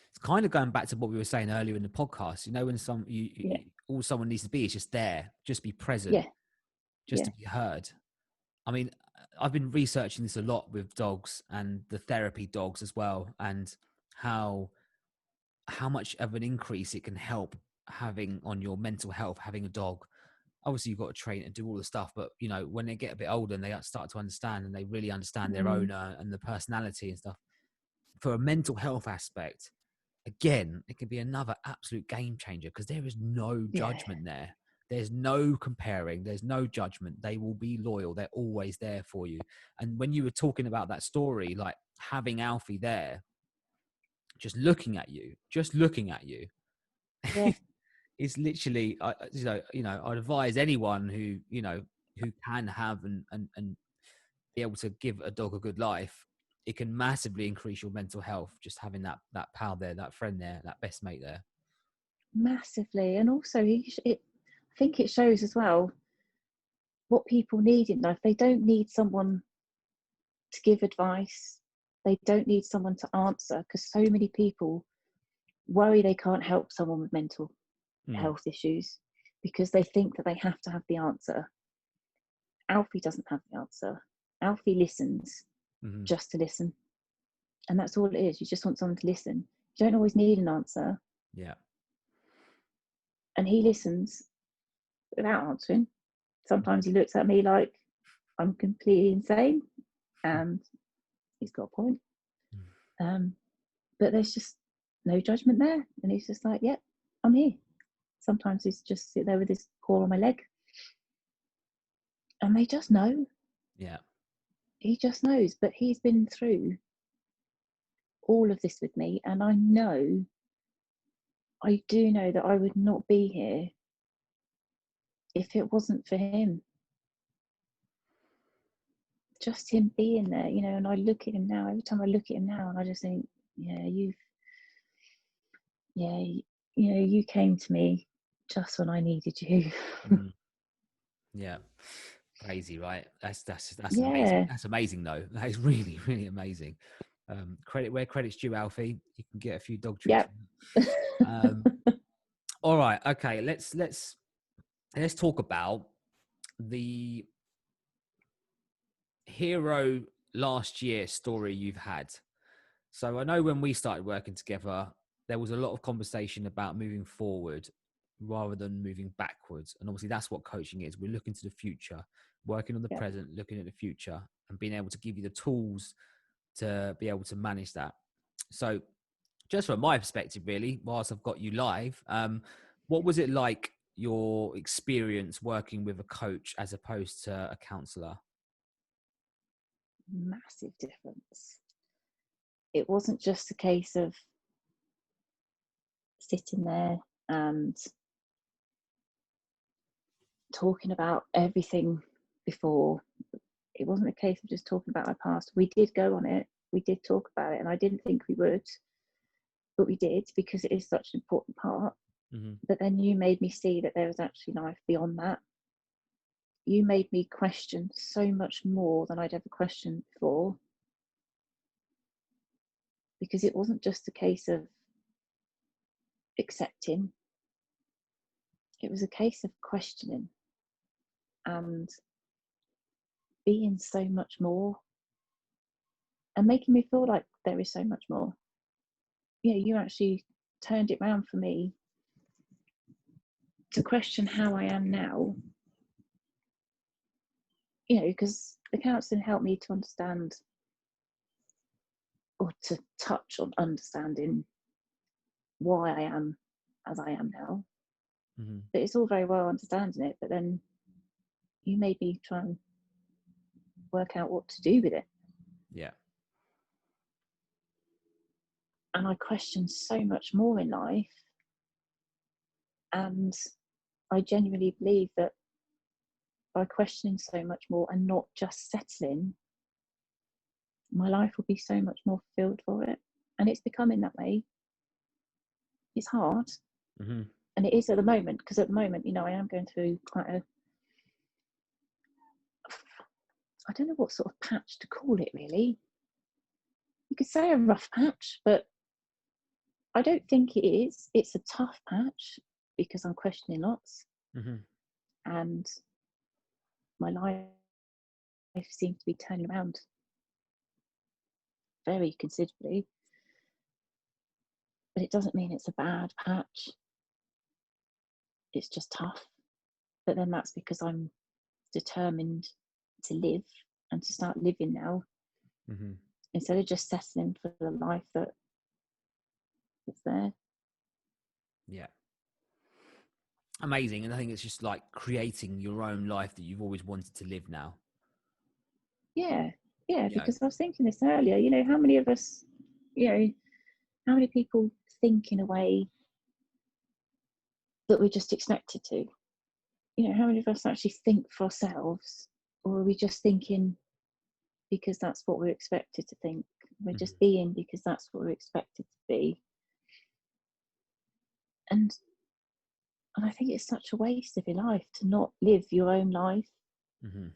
It's kind of going back to what we were saying earlier in the podcast. When all someone needs to be is just there, just be present, just to be heard. I mean, I've been researching this a lot with dogs and the therapy dogs as well, and how much of an increase it can help having on your mental health, having a dog. Obviously, you've got to train and do all the stuff, but when they get a bit older and they start to understand and they really understand their owner and the personality and stuff, for a mental health aspect, again, it can be another absolute game changer, because there is no judgment there. There's no comparing. There's no judgment. They will be loyal. They're always there for you. And when you were talking about that story, like having Alfie there, just looking at you, Yeah. it's literally, I'd advise anyone who can have and be able to give a dog a good life. It can massively increase your mental health, just having that pal there, that friend there, that best mate there. Massively. And also, I think it shows as well what people need in life. They don't need someone to give advice. They don't need someone to answer, because so many people worry they can't help someone with mental health issues because they think that they have to have the answer. Alfie doesn't have the answer. Alfie listens just to listen. And that's all it is. You just want someone to listen. You don't always need an answer. Yeah. And he listens without answering. Sometimes he looks at me like I'm completely insane, and he's got a point. But there's just no judgment there. And he's just like, "Yep, I'm here." Sometimes he's just sit there with his paw on my leg. And they just know. Yeah. He just knows. But he's been through all of this with me. And I do know that I would not be here if it wasn't for him. Just him being there, and I look at him now, every time I look at him now, and I just think, you came to me just when I needed you. Yeah. Crazy, right? That's Yeah. amazing. That's amazing, though. That is really, really amazing. Credit where credit's due, Alfie. You can get a few dog treats. Yep. All right. Okay. Let's talk about the hero last year story you've had. So I know when we started working together, there was a lot of conversation about moving forward rather than moving backwards. And obviously that's what coaching is. We're looking to the future, working on the present, looking at the future, and being able to give you the tools to be able to manage that. So just from my perspective, really, whilst I've got you live, what was it like, your experience working with a coach as opposed to a counsellor? Massive difference. It wasn't just a case of sitting there and talking about everything before. It wasn't a case of just talking about my past. We did go on it. We did talk about it, and I didn't think we would, but we did, because it is such an important part. But then you made me see that there was actually life beyond that. You made me question so much more than I'd ever questioned before, because it wasn't just a case of accepting. It was a case of questioning and being so much more, and making me feel like there is so much more. You actually turned it around for me to question how I am now. Because the counselling helped me to understand, or to touch on understanding, why I am as I am now. Mm-hmm. But it's all very well understanding it, but then you made me try and work out what to do with it. Yeah. And I questioned so much more in life. And I genuinely believe that by questioning so much more and not just settling, my life will be so much more fulfilled for it. And it's becoming that way. It's hard. Mm-hmm. And it is at the moment, because at the moment, I am going through quite a, I don't know what sort of patch to call it, really. You could say a rough patch, but I don't think it is. It's a tough patch because I'm questioning lots. Mm-hmm. And my life seems to be turning around very considerably. But it doesn't mean it's a bad patch. It's just tough. But then that's because I'm determined to live and to start living now, Mm-hmm. instead of just settling for the life that's there. Yeah. Amazing. And I think it's just like creating your own life that you've always wanted to live now. Yeah, You know? because I was thinking this earlier, how many of us, how many people think in a way that we're just expected to? How many of us actually think for ourselves, or are we just thinking because that's what we're expected to think? We're just being because that's what we're expected to be. And I think it's such a waste of your life to not live your own life Mm-hmm.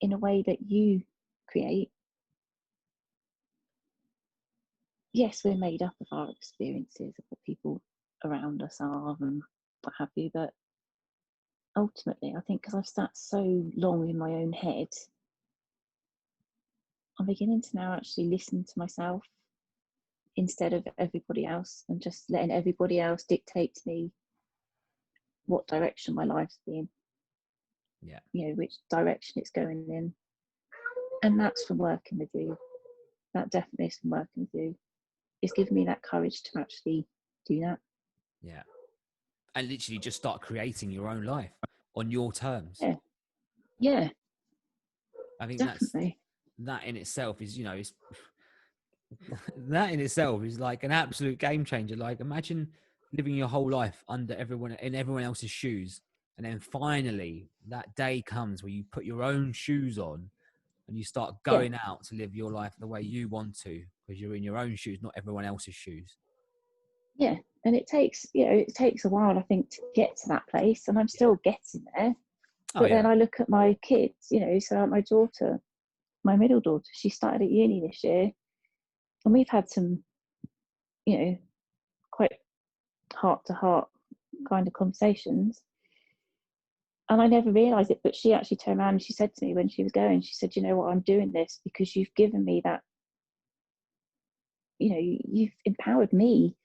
in a way that you create. Yes, we're made up of our experiences, of what people around us are and what have you, but ultimately, I think because I've sat so long in my own head, I'm beginning to now actually listen to myself instead of everybody else, and just letting everybody else dictate to me what direction my life's being. Yeah. Which direction it's going in. And that's from working with you. That definitely is from working with you. It's given me that courage to actually do that. Yeah. And literally just start creating your own life on your terms. Yeah, I think definitely. that in itself is, is that in itself is like an absolute game changer. Like, imagine living your whole life under everyone else's shoes, and then finally that day comes where you put your own shoes on and you start Yeah, going out to live your life the way you want to, because you're in your own shoes, not everyone else's shoes. yeah. And it takes a while, I think, to get to that place, and I'm Yeah. still getting there. Oh But then yeah. I look at my kids, so my daughter, my middle daughter, she started at uni this year, and we've had some, quite heart to heart kind of conversations. And I never realised it, but she actually turned around and she said to me when she was going, she said, "You know what, I'm doing this because you've given me that, you've empowered me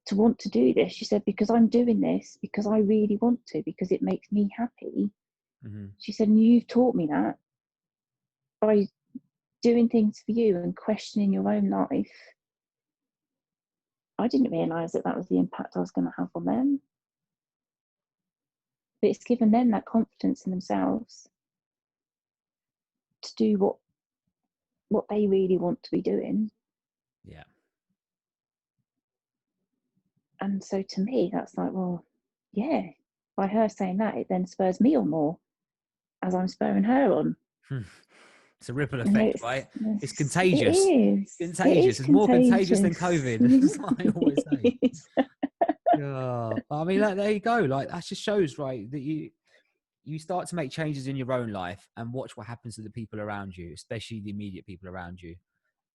to want to do this." She said, "Because I'm doing this because I really want to, because it makes me happy." Mm-hmm. She said, "And you've taught me that by doing things for you and questioning your own life." I didn't realise that was the impact I was going to have on them. But it's given them that confidence in themselves to do what they really want to be doing. Yeah. And so to me, that's like, well, yeah, by her saying that, it then spurs me on more as I'm spurring her on. It's a ripple And effect, right? It's it contagious. is. It Contagious. is It's more contagious than contagious. COVID. That's what I always say. It is. Yeah. I mean, like, there you go. Like, that just shows, right, that you start to make changes in your own life and watch what happens to the people around you, especially the immediate people around you.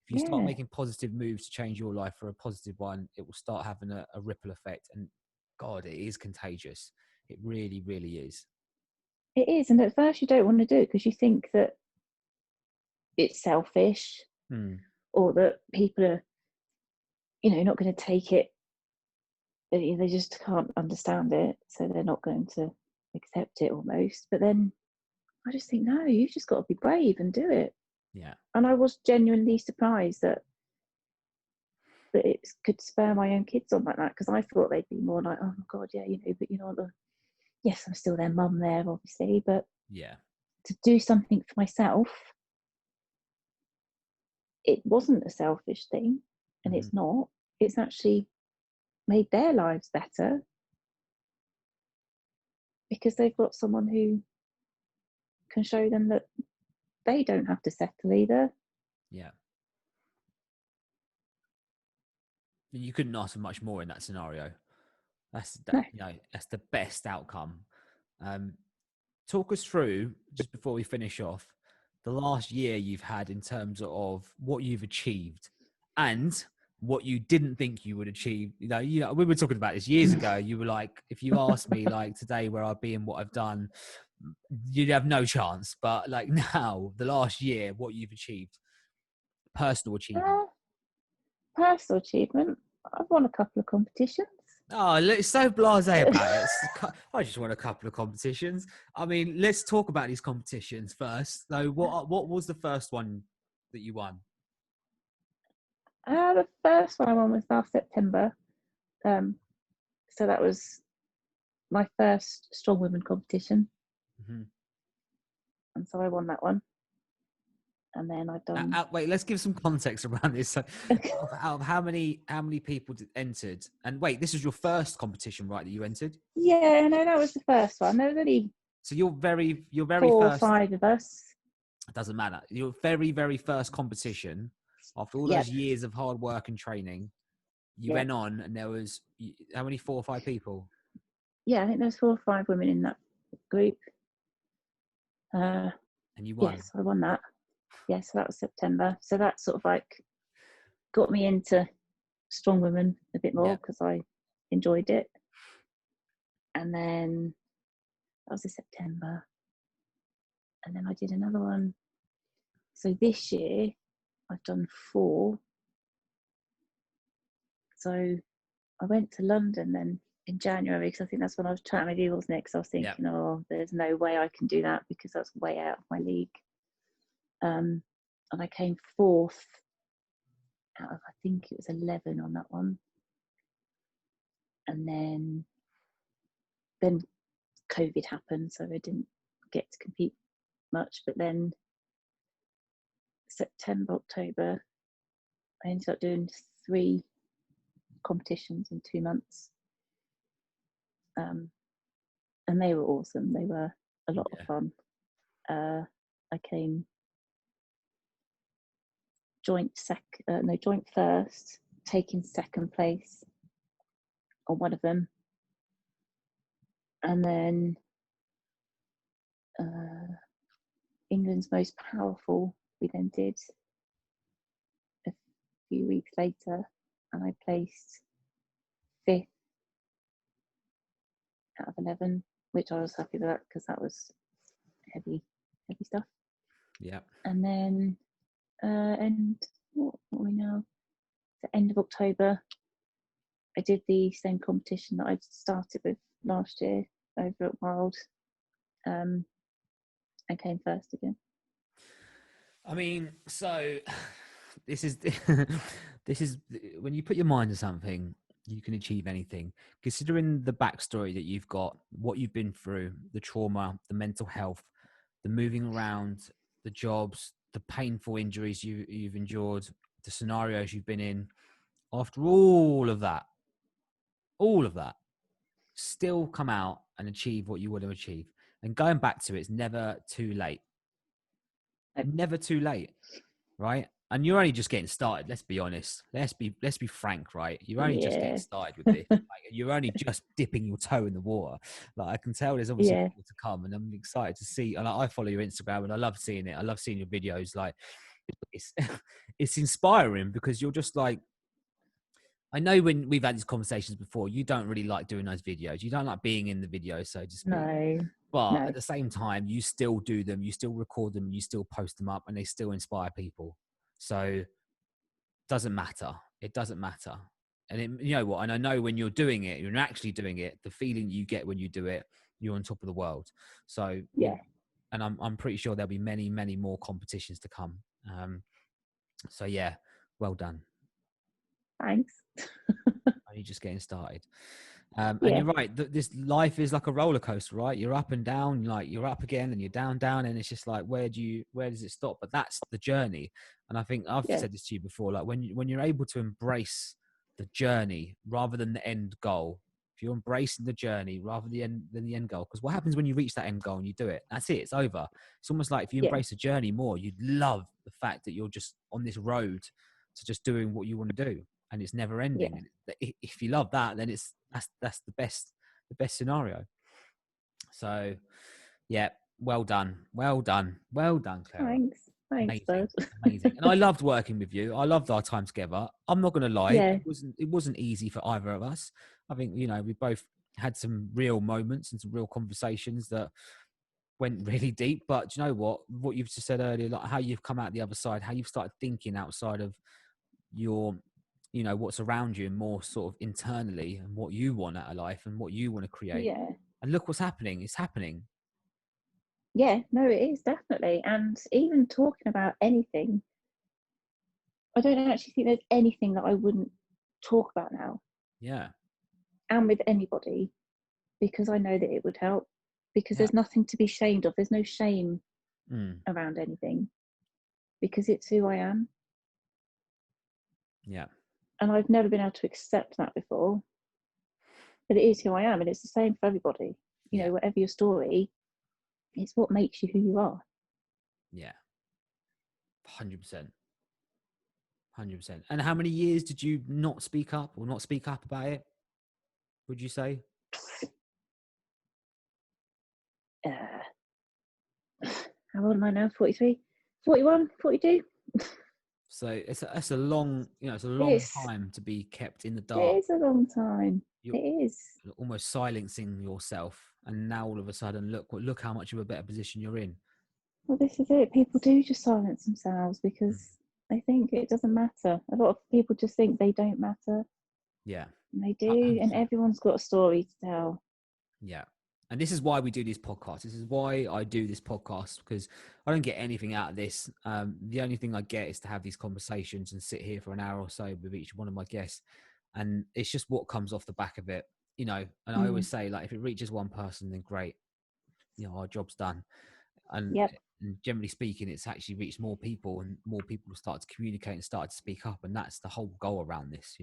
If you start Yeah, making positive moves to change your life for a positive one, it will start having a ripple effect. And God, it is contagious. It really, really is. it is. And at first you don't want to do it because you think that it's selfish, Hmm. or that people are, not going to take it. They just can't understand it, so they're not going to accept it almost. But then I just think, no, you've just got to be brave and do it. Yeah. And I was genuinely surprised that it could spur my own kids on like that, because I thought they'd be more like, oh my God, yeah, but yes, I'm still their mum there, obviously, but Yeah. to do something for myself, it wasn't a selfish thing, and Mm-hmm. it's not. It's actually made their lives better because they've got someone who can show them that they don't have to settle either. Yeah. You couldn't ask for much more in that scenario. That's No. that's the best outcome. Talk us through, just before we finish off, the last year you've had in terms of what you've achieved and what you didn't think you would achieve. We were talking about this years ago. You were like, if you asked me like today where I'd be and what I've done, you'd have no chance. But like now, the last year, what you've achieved, personal achievement. Personal achievement, I've won a couple of competitions. Oh, it's so blasé about it. I just won a couple of competitions. I mean, let's talk about these competitions first. So, what was the first one that you won? The first one I won was last September. So that was my first strong women competition. Mm-hmm. And so I won that one. And then I've done. Wait, let's give some context around this. So, out of how many people entered? And wait, this was your first competition, right? That you entered? Yeah, no, that was the first one. There was only So your very 4 or first. 5 of us. It doesn't matter. Your very first competition, after all Yep. those years of hard work and training, you went on, and there was how many? 4 or 5 people. Yeah, I think there was 4 or 5 women in that group. And you won. Yes, I won that. Yes, so that was September. So that sort of like got me into strong women a bit more because I enjoyed it. And then that was in September. And then I did another one. So this year I've done 4. So I went to London then in January, because I think that's when I was trying to do, wasn't it? Because I was thinking, oh, there's no way I can do that because that's way out of my league. And I came 4th out of, I think it was 11 on that one. And then COVID happened, so I didn't get to compete much. But then September, October, I ended up doing 3 competitions in 2 months. And they were awesome. They were a lot of fun. I came joint first, taking 2nd place on one of them. And then England's Most Powerful, we then did a few weeks later, and I placed 5th out of 11, which I was happy with that because that was heavy stuff. Yeah. And then and what are we now? The end of October, I did the same competition that I started with last year over at Wild, and came first again. I mean, so this is when you put your mind to something, you can achieve anything. Considering the backstory that you've got, what you've been through, the trauma, the mental health, the moving around, the jobs, the painful injuries you've endured, the scenarios you've been in, after all of that, still come out and achieve what you want to achieve. And going back to it's never too late. Never too late, right? And you're only just getting started. Let's be honest. Let's be frank, right? You're only just getting started with this. Like, you're only just dipping your toe in the water. Like, I can tell there's obviously more to come, and I'm excited to see. And I follow your Instagram, and I love seeing it. I love seeing your videos. Like, it's inspiring because you're just like. I know when we've had these conversations before, you don't really like doing those videos. You don't like being in the video, so to speak. No. But at the same time, you still do them, you still record them, you still post them up, and they still inspire people. So it doesn't matter. It doesn't matter. And you know what? And I know when you're doing it, you're actually doing it, the feeling you get when you do it, you're on top of the world. So, and I'm pretty sure there'll be many, many more competitions to come. So yeah, well done. Thanks. Only just getting started. And Yeah, you're right. This life is like a roller coaster, right? You're up and down, like you're up again and you're down, down, and it's just like, where does it stop? But that's the journey. And I think I've yeah, said this to you before, like when you're able to embrace the journey rather than the end goal, if you're embracing the journey rather than the end goal, because what happens when you reach that end goal and you do it? That's it. It's over. It's almost like if you yeah, embrace the journey more, you'd love the fact that you're just on this road to just doing what you want to do, and it's never yeah. ending. And if you love that, then that's the best scenario. So yeah, well done, Clara. Thanks, Amazing, bud. amazing. And I loved working with you. I loved our time together. I'm not going to lie, Yeah, it wasn't easy for either of us. I think, we both had some real moments and some real conversations that went really deep. But do you know what you've just said earlier, like how you've come out the other side, how you've started thinking outside of your, what's around you, and more sort of internally, and what you want out of life and what you want to create. yeah, And look what's happening. It's happening. yeah. No, it is definitely. And even talking about anything, I don't actually think there's anything that I wouldn't talk about now, Yeah. and with anybody, because I know that it would help. Because Yeah. there's nothing to be ashamed of. There's no shame Mm. around anything, because it's who I am. Yeah. And I've never been able to accept that before. But it is who I am, and it's the same for everybody. Yeah. Whatever your story, it's what makes you who you are. Yeah. 100%. 100%. And how many years did you not speak up or not speak up about it, would you say? Uh, how old am I now? 43? 41? 42? So it's a long, it's a long It's, time to be kept in the it dark. is a long time. You're It is. almost silencing yourself. And now all of a sudden, look how much of a better position you're in. Well, this is it. People do just silence themselves Mm. because they think it doesn't matter. A lot of people just think they don't matter. Yeah. And they do. And 100%. everyone's got a story to tell. Yeah. And this is why we do this podcast. This is why I do this podcast, because I don't get anything out of this. The only thing I get is to have these conversations and sit here for an hour or so with each one of my guests. And it's just what comes off the back of it, And I always say, like, if it reaches one person, then great, our job's done. And, Yep. and generally speaking, it's actually reached more people, and more people will start to communicate and start to speak up. And that's the whole goal around this,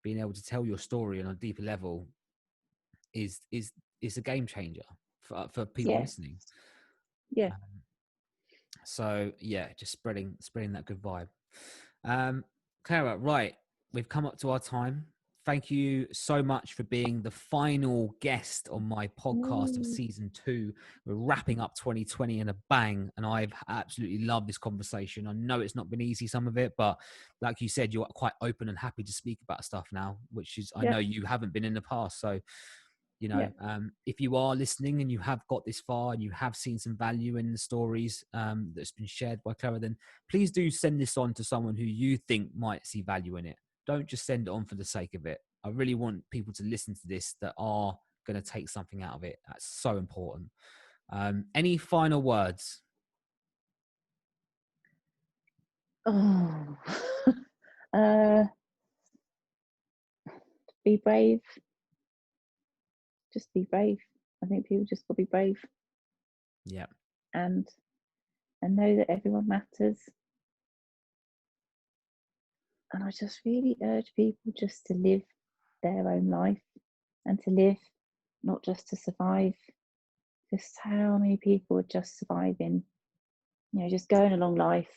being able to tell your story on a deeper level is a game changer for people Yeah. listening. Yeah. So yeah, just spreading that good vibe. Clara, right, we've come up to our time. Thank you so much for being the final guest on my podcast of season 2. We're wrapping up 2020 in a bang, and I've absolutely loved this conversation. I know it's not been easy, some of it, but like you said, you're quite open and happy to speak about stuff now, which is, I know you haven't been in the past. So if you are listening and you have got this far and you have seen some value in the stories that's been shared by Clara, then please do send this on to someone who you think might see value in it. Don't just send it on for the sake of it. I really want people to listen to this that are going to take something out of it. That's so important. Any final words? Oh. Be brave. Just be brave. I think people just got to be brave. Yeah. And know that everyone matters. And I just really urge people just to live their own life, and to live, not just to survive. Just how many people are just surviving, just going along life,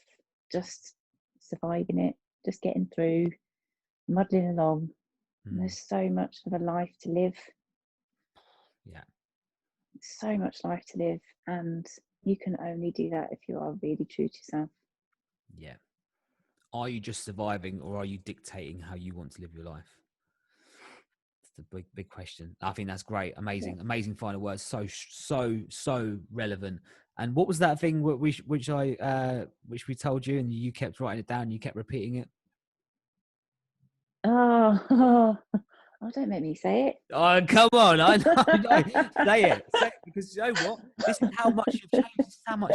just surviving it, just getting through, muddling along. And there's so much of a life to live. Yeah. So much life to live. And you can only do that if you are really true to yourself. Yeah. Are you just surviving, or are you dictating how you want to live your life? It's the big question. I think that's great. Amazing final words. So relevant. And what was that thing which we told you, and you kept writing it down, you kept repeating it? Oh, don't make me say it. Oh, come on. I know. Say it. Because you know what? This is how much you've changed. This is how much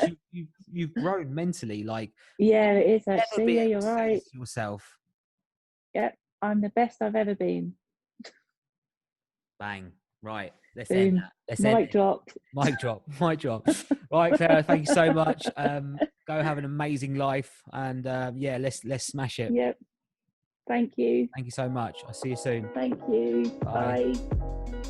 you've grown mentally. Like, Yeah, it is never actually. be Yeah, able you're to say right. this to yourself. Yep, I'm the best I've ever been. Bang. Right. Let's Boom. end that. Let's end Mic it. drop. Mic drop. Mic drop. Right, Clara, thank you so much. Go have an amazing life. And yeah, let's smash it. Yep. Thank you. Thank you so much. I'll see you soon. Thank you. Bye.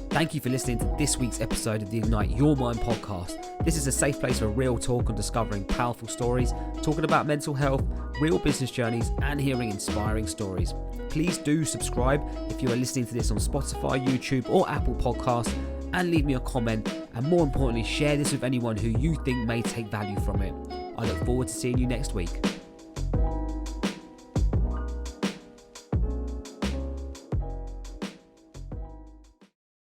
Thank you for listening to this week's episode of the Ignite Your Mind podcast. This is a safe place for real talk on discovering powerful stories, talking about mental health, real business journeys, and hearing inspiring stories. Please do subscribe if you are listening to this on Spotify, YouTube, or Apple Podcasts, and leave me a comment. And more importantly, share this with anyone who you think may take value from it. I look forward to seeing you next week.